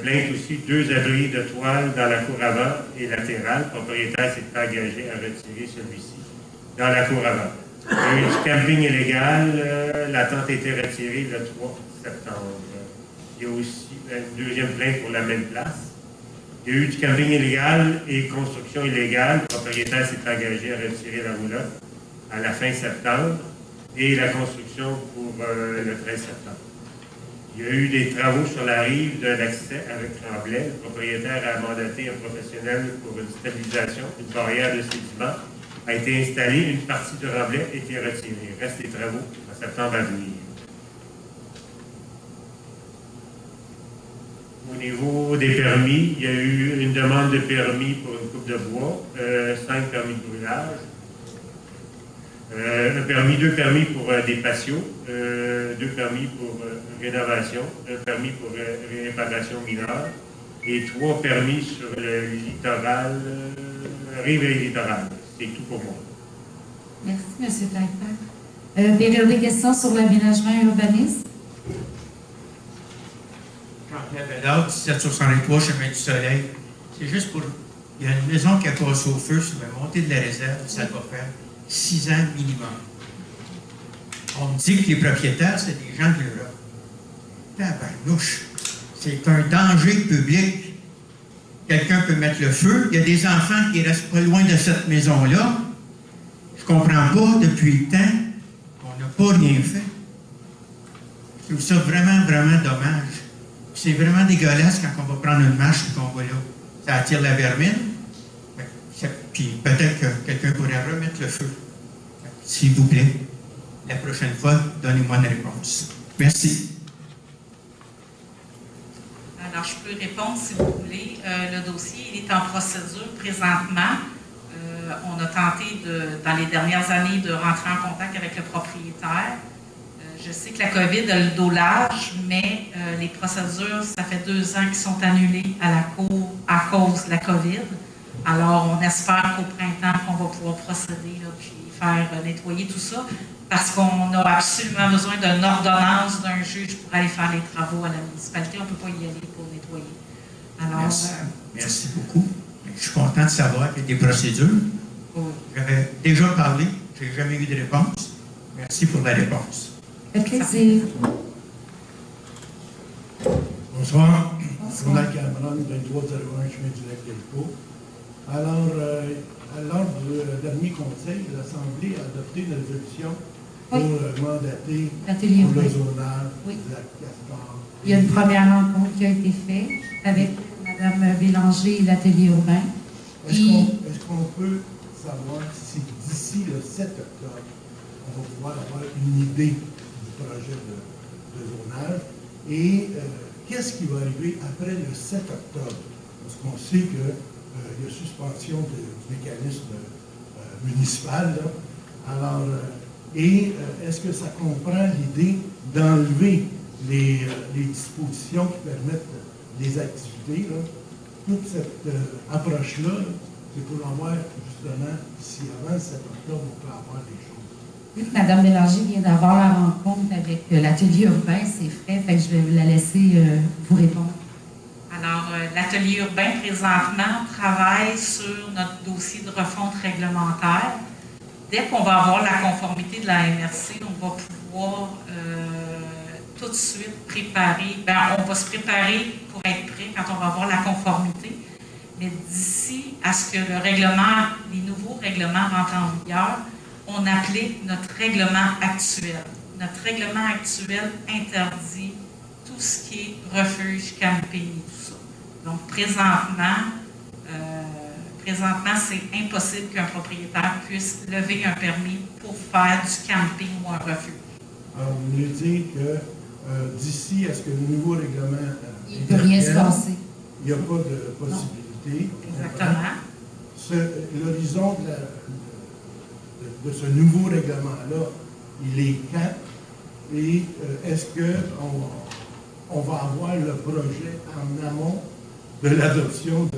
Plainte aussi 2 abris de toile dans la cour avant et latérale. Le propriétaire s'est engagé à retirer celui-ci dans la cour avant. Il y a eu du camping illégal. La tente a été retirée le 3 septembre. Il y a aussi une deuxième plainte pour la même place. Il y a eu du camping illégal et construction illégale. Le propriétaire s'est engagé à retirer la roulotte à la fin septembre et la construction pour le 13 septembre. Il y a eu des travaux sur la rive de l'accès avec Tremblay. Le propriétaire a mandaté un professionnel pour une stabilisation. Une barrière de sédiment a été installée. Une partie de Tremblay a été retirée. Il reste des travaux en septembre à venir. Au niveau des permis, il y a eu une demande de permis pour une coupe de bois, 5 permis de brûlage, deux permis pour des patios, 2 permis pour rénovation, un permis pour réparation mineure et 3 permis sur le littoral, rive et littoral. C'est tout pour moi. Merci, M. Taillefer. Des questions sur l'aménagement et l'urbanisme? Jean-Pierre Bellard, 1763, Chemin du Soleil. C'est juste pour... Il y a une maison qui a cassé au feu sur la montée de la réserve, ça va faire 6 ans minimum. On me dit que les propriétaires, c'est des gens de l'Europe. Tabarnouche, c'est un danger public. Quelqu'un peut mettre le feu. Il y a des enfants qui restent pas loin de cette maison-là. Je ne comprends pas, depuis le temps, qu'on n'a pas rien fait. Je trouve ça vraiment, vraiment dommage. C'est vraiment dégueulasse quand on va prendre une marche et qu'on va là. Ça attire la vermine. Puis peut-être que quelqu'un pourrait remettre le feu. S'il vous plaît, la prochaine fois, donnez-moi une réponse. Merci. Alors, je peux répondre si vous voulez. Le dossier il est en procédure présentement. On a tenté, dans les dernières années, de rentrer en contact avec le propriétaire. Je sais que la COVID a le dos large, mais les procédures, ça fait 2 ans qu'ils sont annulées à la Cour à cause de la COVID. Alors, on espère qu'au printemps, qu'on va pouvoir procéder, là, puis faire nettoyer tout ça, parce qu'on a absolument besoin d'une ordonnance d'un juge pour aller faire les travaux à la municipalité. On ne peut pas y aller pour nettoyer. Alors, merci. Merci beaucoup. Je suis content de savoir qu'il y a des procédures. Oui. J'avais déjà parlé, je n'ai jamais eu de réponse. Merci pour la réponse. Plaisir. Bonsoir. Ronald Cameron, 2301 Chemin du Lac Delco. Alors, lors du dernier conseil, l'Assemblée a adopté une résolution pour mandater pour le zonage du lac Castor. Il y a une première rencontre qui a été faite avec Mme Bélanger et l'atelier urbain. Est-ce qu'on peut savoir si d'ici le 7 octobre, on va pouvoir avoir une idée du projet de zonage et qu'est-ce qui va arriver après le 7 octobre? Parce qu'on sait que il y a suspension du mécanisme municipal. Là. Alors, est-ce que ça comprend l'idée d'enlever les dispositions qui permettent les activités? Là? Toute cette approche-là, c'est pour avoir justement, si avant le 7 octobre, on peut avoir des choses. Vu que Mme Bélanger vient d'avoir la rencontre avec l'atelier urbain, c'est frais, fait que je vais la laisser vous répondre. Alors, l'atelier urbain, présentement, travaille sur notre dossier de refonte réglementaire. Dès qu'on va avoir la conformité de la MRC, on va pouvoir tout de suite préparer. On va se préparer pour être prêt quand on va avoir la conformité. Mais d'ici à ce que les nouveaux règlements rentrent en vigueur, on applique notre règlement actuel. Notre règlement actuel interdit tout ce qui est refuge, camping et tout ça. Donc, présentement, c'est impossible qu'un propriétaire puisse lever un permis pour faire du camping ou un refuge. Alors, vous voulez dire que d'ici à ce que le nouveau règlement il ne peut rien se passer. Il n'y a pas de possibilité. Exactement. L'horizon de ce nouveau règlement-là, il est quand? Et est-ce qu'on va avoir le projet en amont de l'adoption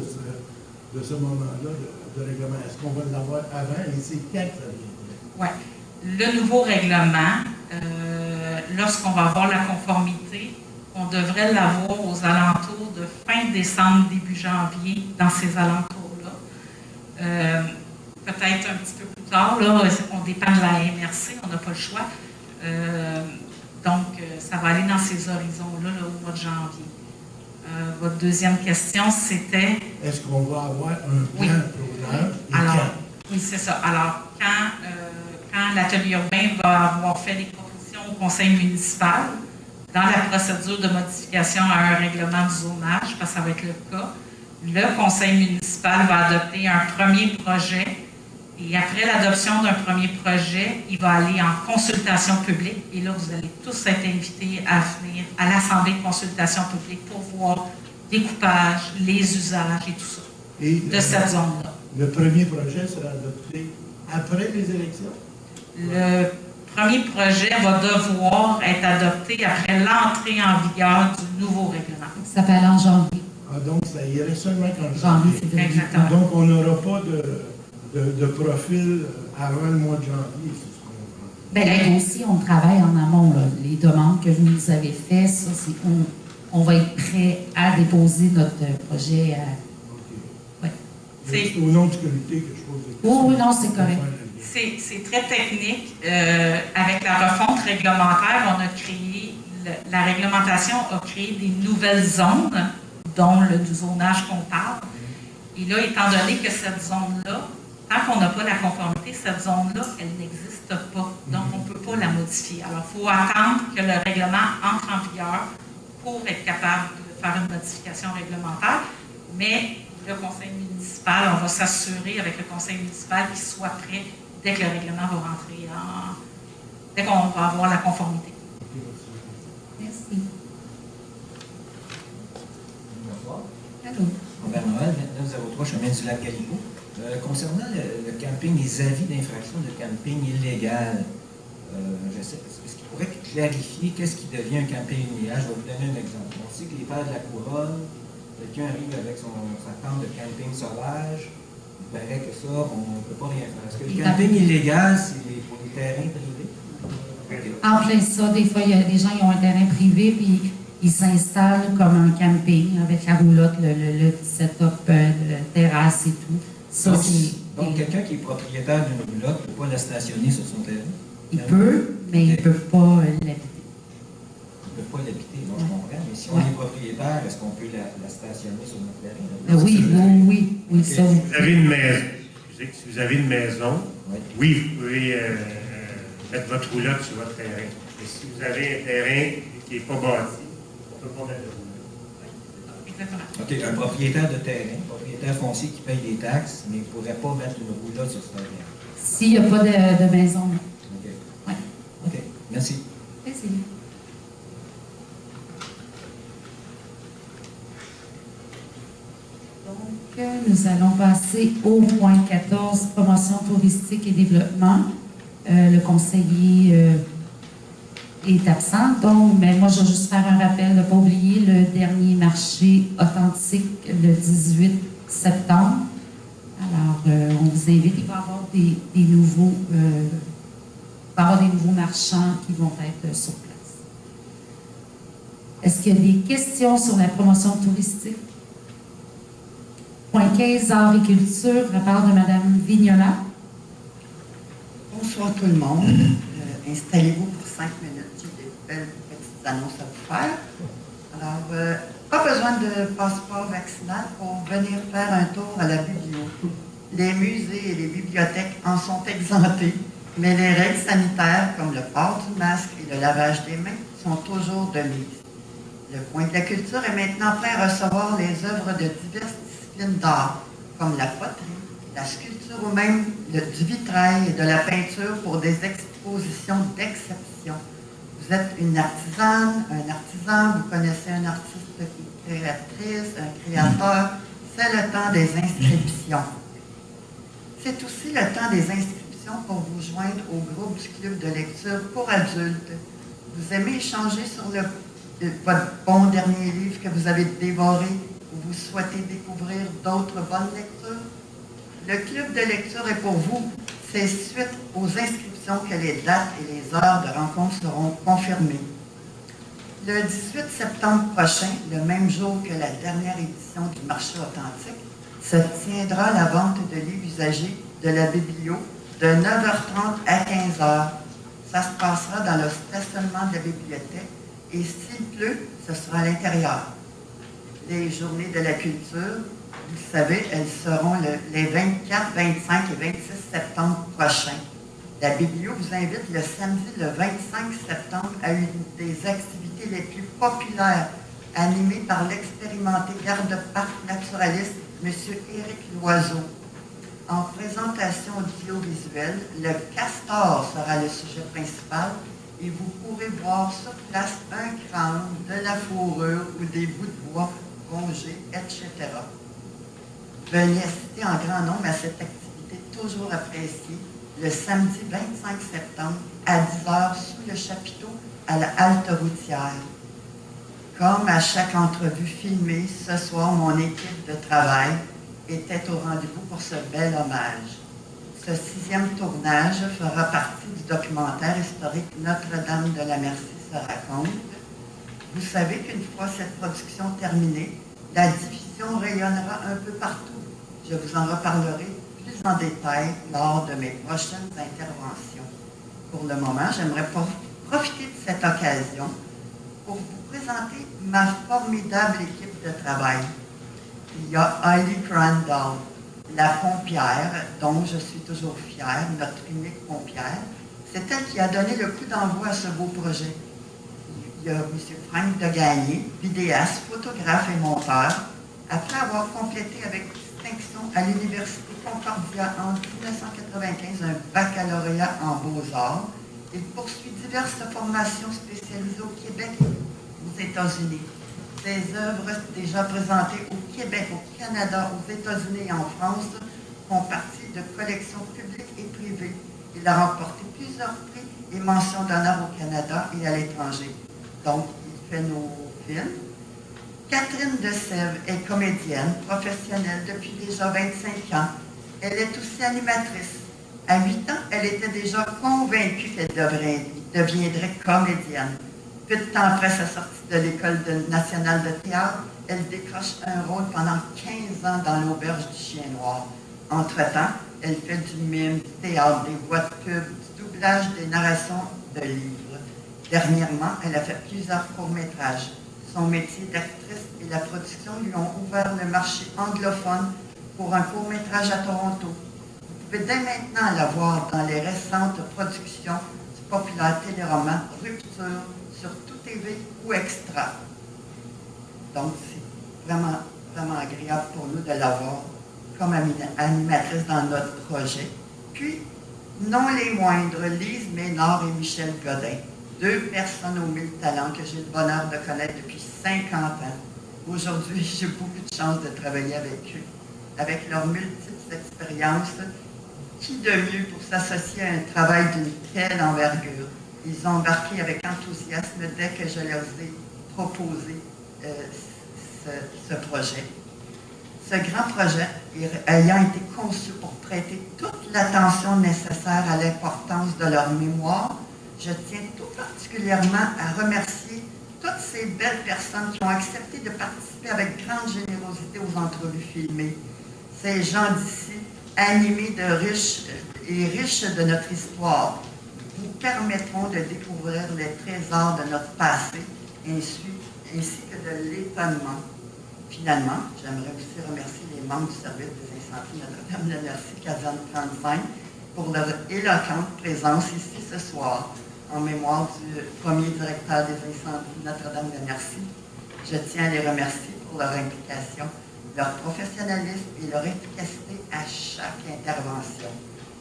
de ce moment-là de règlement? Est-ce qu'on va l'avoir avant et c'est quand que ça viendrait? Oui. Le nouveau règlement, lorsqu'on va avoir la conformité, on devrait l'avoir aux alentours de fin décembre, début janvier, dans ces alentours-là. Peut-être un petit peu plus tard, là, on dépend de la MRC, on n'a pas le choix. Donc, ça va aller dans ces horizons-là là, au mois de janvier. Votre deuxième question, c'était... Est-ce qu'on va avoir un plan de zonage? Alors, oui, c'est ça. Alors, quand l'atelier urbain va avoir fait des propositions au conseil municipal, dans la procédure de modification à un règlement du zonage, parce que ça va être le cas, le conseil municipal va adopter un premier projet et après l'adoption d'un premier projet, il va aller en consultation publique et là, vous allez tous être invités à venir à l'Assemblée de consultation publique pour voir découpage, les usages et tout ça Et de cette zone-là. le premier projet sera adopté après les élections? Le premier projet va devoir être adopté après l'entrée en vigueur du nouveau règlement. Ça s'appelle en janvier. Ah, donc, ça irait seulement qu'en Janvier, janvier. février. Exactement. Donc, on n'aura pas de profil avant le mois de janvier, c'est ce qu'on comprend. Bien, là aussi, on travaille en amont. Là. Les demandes que vous nous avez faites, ça, c'est on va être prêt à déposer notre projet. OK. Ouais. C'est au nom du comité que je pose des questions. Oui, non, c'est correct. C'est très technique. Avec la refonte réglementaire, on a créé, la réglementation a créé des nouvelles zones, dont le du zonage qu'on parle. Et là, étant donné que cette zone-là, tant qu'on n'a pas la conformité, cette zone-là, elle n'existe pas. Donc, on ne peut pas la modifier. Alors, il faut attendre que le règlement entre en vigueur pour être capable de faire une modification réglementaire. Mais le conseil municipal, on va s'assurer avec le conseil municipal qu'il soit prêt dès que le règlement va rentrer dès qu'on va avoir la conformité. Merci. Bonsoir. Allô. Robert Noël, 2903, chemin du lac Galipo. Concernant le camping, les avis d'infraction de camping illégal, je sais, est-ce qu'il pourrait clarifier qu'est-ce qui devient un camping illégal? Je vais vous donner un exemple. On sait que les pères de la couronne, quelqu'un arrive avec sa tente de camping sauvage, il paraît que ça, on ne peut pas rien faire. Est-ce que le camping illégal, c'est pour les terrains privés? Okay. En plein ça, des fois, il y a des gens qui ont un terrain privé, puis ils s'installent comme un camping avec la roulotte, le petit setup, la terrasse et tout. Ça, Donc, quelqu'un qui est propriétaire d'une roulotte ne peut pas la stationner sur son terrain? Il peut, mais il ne peut pas l'habiter. Il ne peut pas l'habiter, donc je comprends. Mais si on est propriétaire, est-ce qu'on peut la stationner sur notre terrain? Oui, ça. Si vous avez une maison, si vous avez une maison, oui, vous pouvez mettre votre roulotte sur votre terrain. Mais si vous avez un terrain qui n'est pas bâti, on ne peut pas mettre de roulotte. OK, un propriétaire de terrain, un propriétaire foncier qui paye des taxes, mais il ne pourrait pas mettre une roulotte sur ce terrain. S'il n'y a pas de maison. OK. Oui. OK, merci. Merci. Donc, nous allons passer au point 14, promotion touristique et développement. Le conseiller est absent, donc, mais moi, je vais juste faire un rappel de ne pas oublier le dernier marché authentique le 18 septembre. Alors, on vous invite, il va y avoir des nouveaux marchands qui vont être sur place. Est-ce qu'il y a des questions sur la promotion touristique? Point 15, art et culture, rapport de Mme Vignola. Bonsoir tout le monde. Installez-vous pour 5 minutes. J'ai des belles petites annonces à vous faire. Alors, pas besoin de passeport vaccinal pour venir faire un tour à la biblio. Les musées et les bibliothèques en sont exemptés, mais les règles sanitaires, comme le port du masque et le lavage des mains, sont toujours de mise. Le coin de la culture est maintenant prêt à recevoir les œuvres de diverses disciplines d'art, comme la poterie, la sculpture ou même du vitrail et de la peinture pour des expositions d'exception. Vous êtes une artisane, un artisan, vous connaissez un artiste qui est créatrice, un créateur, c'est le temps des inscriptions. C'est aussi le temps des inscriptions pour vous joindre au groupe du club de lecture pour adultes. Vous aimez échanger sur votre bon dernier livre que vous avez dévoré ou vous souhaitez découvrir d'autres bonnes lectures? Le club de lecture est pour vous. C'est suite aux inscriptions que les dates et les heures de rencontre seront confirmées. Le 18 septembre prochain, le même jour que la dernière édition du marché authentique, se tiendra la vente de livres usagés de la biblio de 9h30 à 15h. Ça se passera dans le stationnement de la bibliothèque et s'il pleut, ce sera à l'intérieur. Les journées de la culture, vous le savez, elles seront les 24, 25 et 26 septembre prochains. La biblio vous invite le samedi le 25 septembre à une des activités les plus populaires animée par l'expérimenté garde-parc naturaliste M. Éric Loiseau. En présentation audiovisuelle, le castor sera le sujet principal et vous pourrez voir sur place un crâne, de la fourrure ou des bouts de bois rongées, etc. Venez assister en grand nombre à cette activité toujours appréciée le samedi 25 septembre à 10h sous le chapiteau à la halte routière. Comme à chaque entrevue filmée, ce soir, mon équipe de travail était au rendez-vous pour ce bel hommage. Ce 6e tournage fera partie du documentaire historique Notre-Dame de la Merci se raconte. Vous savez qu'une fois cette production terminée, la diffusion rayonnera un peu partout. Je vous en reparlerai plus en détail lors de mes prochaines interventions. Pour le moment, j'aimerais profiter de cette occasion pour vous présenter ma formidable équipe de travail. Il y a Heidi Crandall, la pompière, dont je suis toujours fière, notre unique pompière. C'est elle qui a donné le coup d'envoi à ce beau projet. Il y a M. Franck Degagné, vidéaste, photographe et monteur. Après avoir complété avec distinction à l'Université Concordia en 1995 un baccalauréat en beaux-arts, il poursuit diverses formations spécialisées au Québec et aux États-Unis. Ses œuvres déjà présentées au Québec, au Canada, aux États-Unis et en France font partie de collections publiques et privées. Il a remporté plusieurs prix et mentions d'honneur au Canada et à l'étranger. Donc, il fait nos films. Catherine Desèvres est comédienne professionnelle depuis déjà 25 ans. Elle est aussi animatrice. À 8 ans, elle était déjà convaincue qu'elle deviendrait comédienne. Peu de temps après sa sortie de l'École nationale de théâtre, elle décroche un rôle pendant 15 ans dans l'Auberge du Chien Noir. Entre-temps, elle fait du mime, du théâtre, des voix de pub, du doublage, des narrations de livres. Dernièrement, elle a fait plusieurs courts-métrages. Son métier d'actrice et la production lui ont ouvert le marché anglophone pour un court-métrage à Toronto. Vous pouvez dès maintenant la voir dans les récentes productions du populaire téléroman Rupture sur Tout TV ou Extra. Donc, c'est vraiment, vraiment agréable pour nous de l'avoir comme animatrice dans notre projet. Puis, non les moindres, Lise Ménard et Michel Godin, 2 personnes aux 1000 talents que j'ai le bonheur de connaître depuis 50 ans. Aujourd'hui, j'ai beaucoup de chance de travailler avec eux. Avec leurs multiples expériences, qui de mieux pour s'associer à un travail d'une telle envergure? Ils ont embarqué avec enthousiasme dès que je leur ai proposé ce projet. Ce grand projet ayant été conçu pour prêter toute l'attention nécessaire à l'importance de leur mémoire, je tiens tout particulièrement à remercier toutes ces belles personnes qui ont accepté de participer avec grande générosité aux entrevues filmées. Ces gens d'ici, animés de riches de notre histoire, vous permettront de découvrir les trésors de notre passé, ainsi que de l'étonnement. Finalement, j'aimerais aussi remercier les membres du service des incendies Notre-Dame de Merci, caserne 35, pour leur éloquente présence ici ce soir, en mémoire du premier directeur des incendies Notre-Dame de Merci. Je tiens à les remercier pour leur implication, leur professionnalisme et leur efficacité à chaque intervention.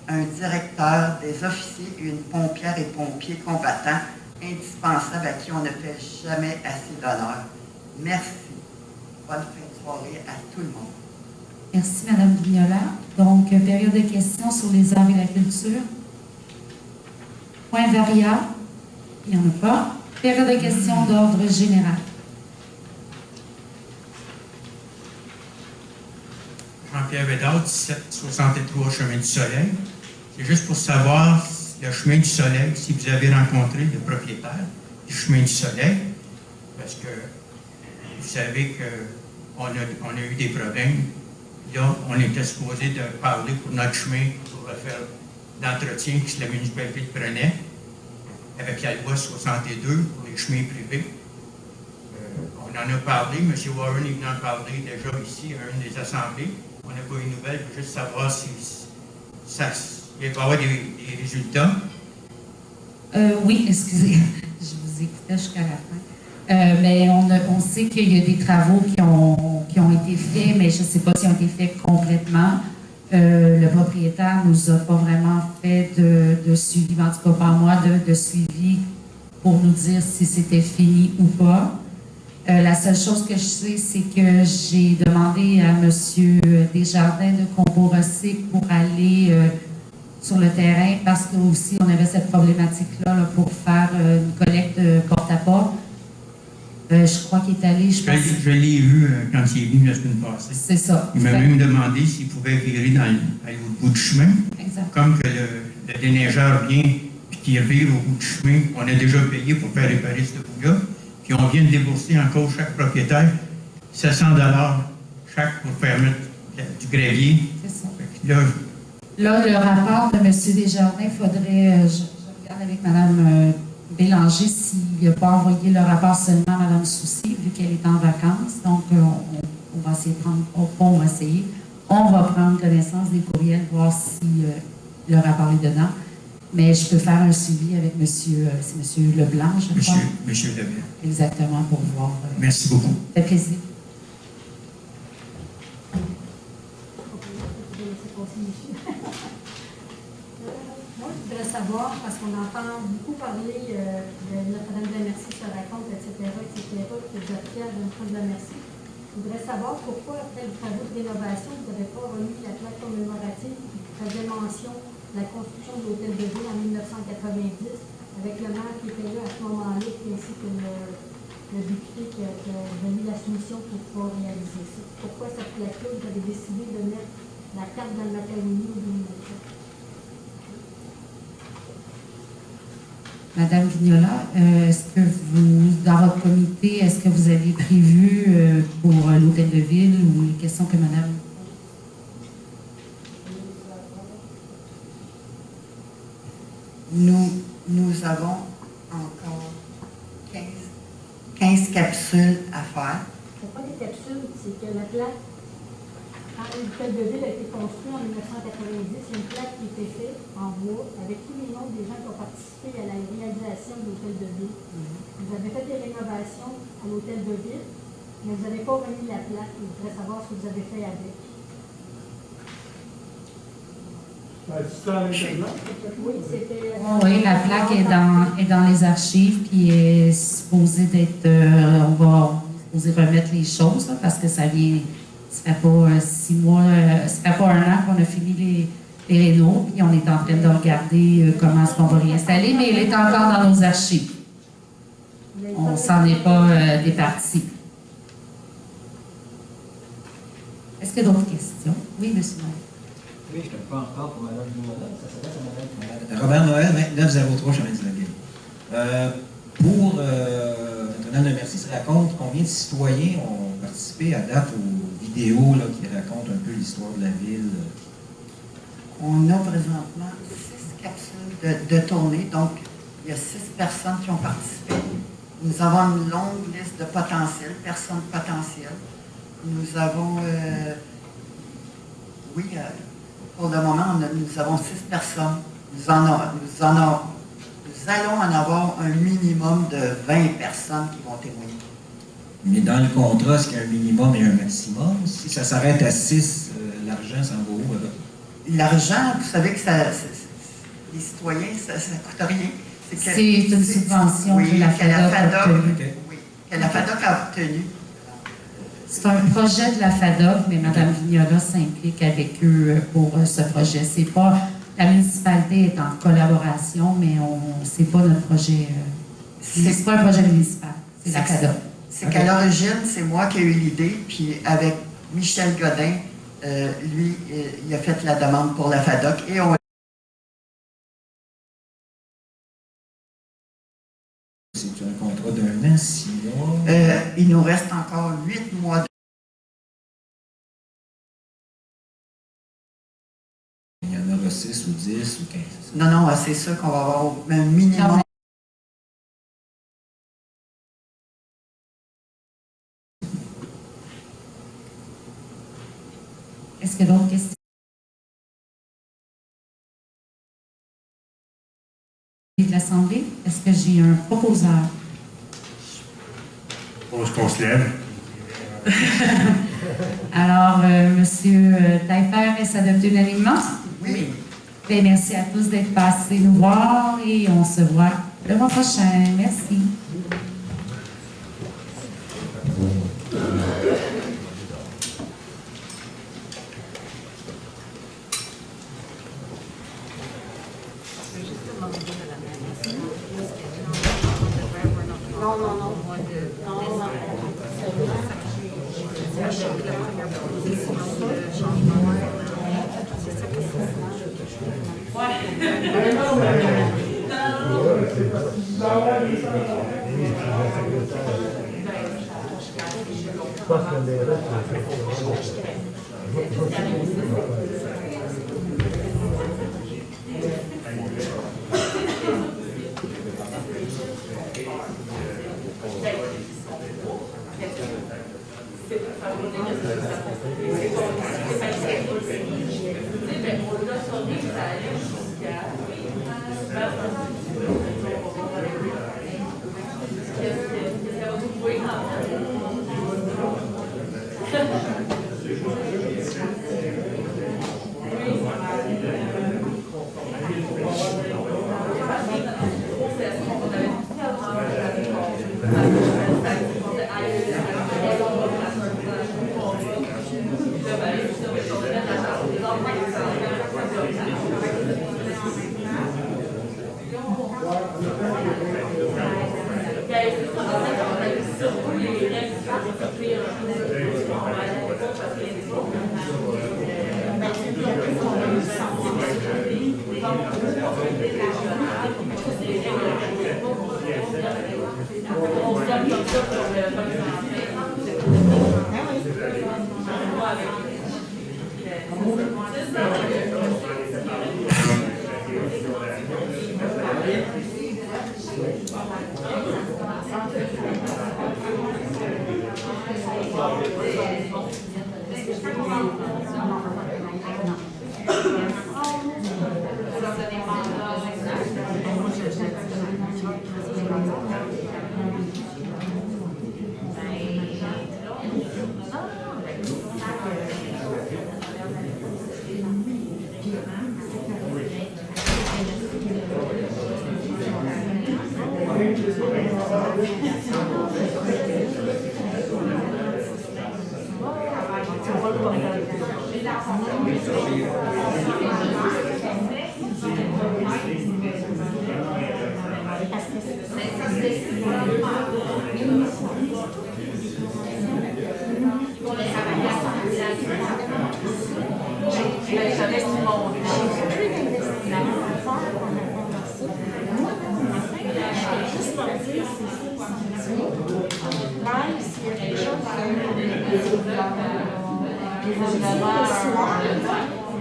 Un directeur, des officiers et une pompière et pompier combattants indispensables à qui on ne fait jamais assez d'honneur. Merci. Bonne fin de soirée à tout le monde. Merci, Mme Vignola. Donc, période de questions sur les arts et la culture. Point variable, il n'y en a pas. Période de questions d'ordre général. Jean-Pierre Bédard, 1763 Chemin du Soleil. C'est juste pour savoir le Chemin du Soleil, si vous avez rencontré le propriétaire du Chemin du Soleil, parce que vous savez qu'on a eu des problèmes. Là, on était supposé de parler pour notre chemin, pour faire l'entretien que la municipalité prenait, avec la loi 62 pour les chemins privés. On en a parlé, M. Warren est venu en parler déjà ici à une des assemblées. On n'a pas eu de nouvelles, je veux juste savoir si il va y avoir des résultats. Oui, excusez, je vous écoutais jusqu'à la fin. Mais on sait qu'il y a des travaux qui ont été faits, mais je ne sais pas s'ils ont été faits complètement. Le propriétaire ne nous a pas vraiment fait de suivi, en tout cas pas moi, de suivi pour nous dire si c'était fini ou pas. La seule chose que je sais, c'est que j'ai demandé à M. Desjardins de Combo-Rossic pour aller sur le terrain parce que aussi on avait cette problématique-là là, pour faire une collecte porte-à-porte. Je crois qu'il est allé, je pense. Je l'ai vu quand il est venu la semaine passée. C'est ça. Il m'a même demandé s'il pouvait virer à l'autre bout du chemin. Exact. Comme que le déneigeur vient et qu'il vire au bout du chemin, on a déjà payé pour faire réparer ce bout-là. Puis on vient de débourser encore chaque propriétaire 700 $ chaque pour faire mettre du gravier. C'est ça. Là, le rapport de M. Desjardins, il faudrait, je regarde avec Mme Bélanger s'il n'a pas envoyé le rapport seulement à Mme Soucy, vu qu'elle est en vacances. Donc, on va essayer de prendre, on va prendre connaissance des courriels, voir si le rapport est dedans. Mais je peux faire un suivi avec c'est M. Leblanc, je crois. Monsieur Leblanc. Exactement, pour voir. Merci beaucoup. Ça fait plaisir. Moi, je voudrais savoir, parce qu'on entend beaucoup parler de Notre-Dame-de-la-Merci se raconte, etc., que vous êtes fiers de Notre-Dame-de-la-Merci. Je voudrais savoir pourquoi, après les travaux de rénovation, vous n'avez pas remis la plaque commémorative qui faisait mention de la construction de l'hôtel de ville en 1990, avec le maire qui était là à ce moment-là, ainsi que le député qui a donné la soumission pour pouvoir réaliser ça. Pourquoi cette plaque-là, vous avez décidé de mettre la carte dans le matériau de l'hôtel? Madame Vignola, est-ce que dans votre comité, est-ce que vous avez prévu pour l'hôtel de ville ou les questions que Madame... Nous avons encore 15 capsules à faire. C'est pas des capsules, c'est que la plaque, quand l'hôtel de ville a été construit en 1990, il y a une plaque qui a été faite en bois avec tous les noms des gens qui ont participé à la réalisation de l'hôtel de ville. Vous avez fait des rénovations à l'hôtel de ville, mais vous n'avez pas remis la plaque. Je voudrais savoir ce que vous avez fait avec. Oui, c'était... Oui, la plaque est dans les archives, puis est supposée d'être... on va supposé remettre les choses, là, parce que ça fait pas 6 mois, ça fait pas 1 an qu'on a fini les rénaux, puis on est en train de regarder comment est-ce qu'on va réinstaller, mais elle est encore dans nos archives. On s'en est pas départi. Est-ce qu'il y a d'autres questions? Oui, M. Maire. Oui, je ne pas encore pour Mme Vignola, ça s'adresse à Mme Robert Noël, 2903 Chemin du Laguet. Pour Notre-Dame-de-Merci se raconte, combien de citoyens ont participé à date aux vidéos là, qui racontent un peu l'histoire de la ville? On a présentement 6 capsules de tournée, donc il y a 6 personnes qui ont participé. Nous avons une longue liste de personnes potentielles. Nous avons, pour le moment, nous avons 6 personnes. Nous allons en avoir un minimum de 20 personnes qui vont témoigner. Mais dans le contrat, est-ce qu'il y a un minimum et un maximum? Si ça s'arrête à 6, l'argent s'en va où alors? L'argent, vous savez que les citoyens, ça ne coûte rien. C'est une subvention que la FADOC a obtenue. C'est un projet de la FADOC, mais Mme Vignola s'implique avec eux pour ce projet. C'est pas, la municipalité est en collaboration, mais c'est pas notre projet. C'est pas un projet municipal, c'est la FADOC. C'est qu'à l'origine, c'est moi qui ai eu l'idée, puis avec Michel Godin, lui, il a fait la demande pour la FADOC et on... C'est un contrat d'1 an, 6 mois? Il nous reste encore 8 mois. Il y en aura 6 ou 10 ou 15? Non, c'est sûr qu'on va avoir un minimum. Est-ce qu'il y a d'autres questions? De l'Assemblée, est-ce que j'ai un proposeur? On se lève. Alors, M. Taillefer, est-ce adopté unanimement? Oui. Bien, merci à tous d'être passés nous voir et on se voit le mois prochain. Merci. Non, non, non.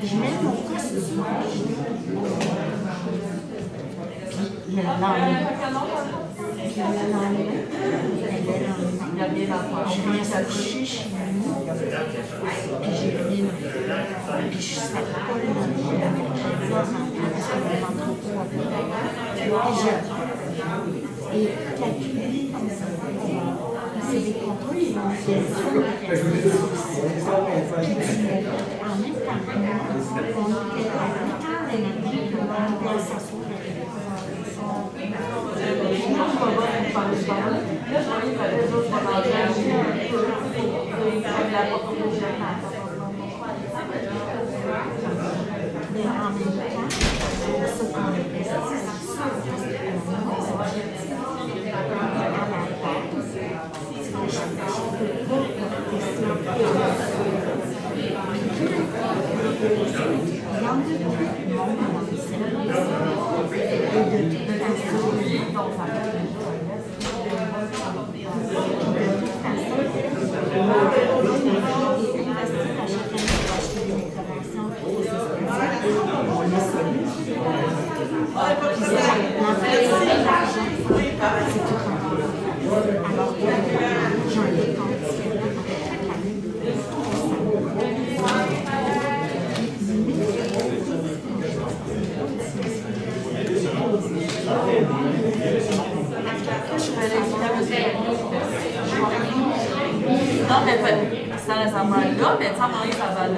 Je mets mon costume. Le lendemain, je viens s'accoucher chez nous, puis j'ai venu, puis je ne savais pas le nom, et calculer comme ça. C'est des contrôles, ils vont faire ça, en même temps, on était à 8 h le matin, on va s'asseoir. Mais en même temps, ce qu'on investit, c'est ça, parce que Non, mais ça nécessairement là, mais sans parler, ça va le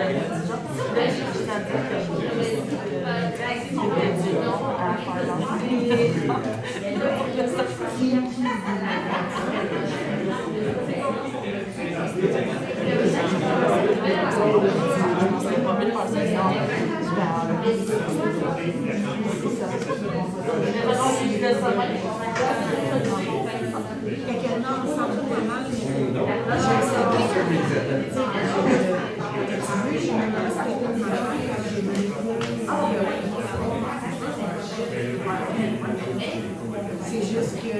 C'est juste que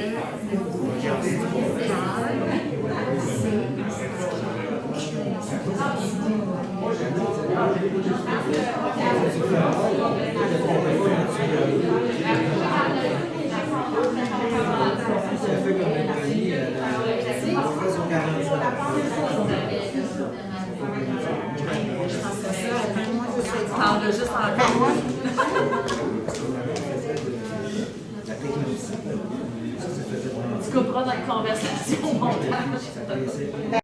le coût de lancement Juste encore. Tu couperas notre conversation au montage.